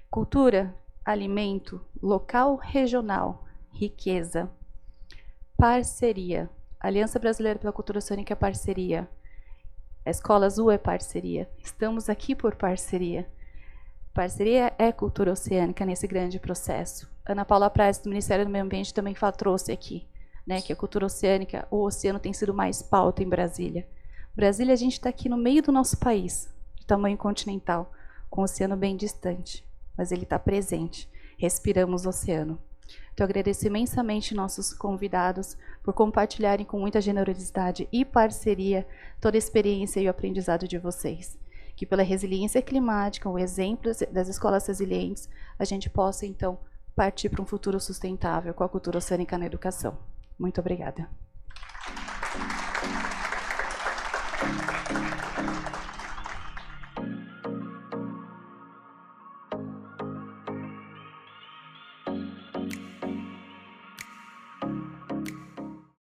Cultura, alimento, local regional, riqueza. Parceria. Aliança Brasileira pela Cultura Oceânica é parceria. A Escola Azul é parceria. Estamos aqui por parceria. Parceria é cultura oceânica nesse grande processo. Ana Paula Praz, do Ministério do Meio Ambiente, também trouxe aqui, né, que a cultura oceânica, o oceano tem sido mais pauta em Brasília. Brasília, a gente está aqui no meio do nosso país, de tamanho continental, com o oceano bem distante, mas ele está presente. Respiramos o oceano. Então, agradeço imensamente nossos convidados por compartilharem com muita generosidade e parceria toda a experiência e o aprendizado de vocês. Que pela resiliência climática, o exemplo das escolas resilientes, a gente possa, então, partir para um futuro sustentável com a cultura oceânica na educação. Muito obrigada.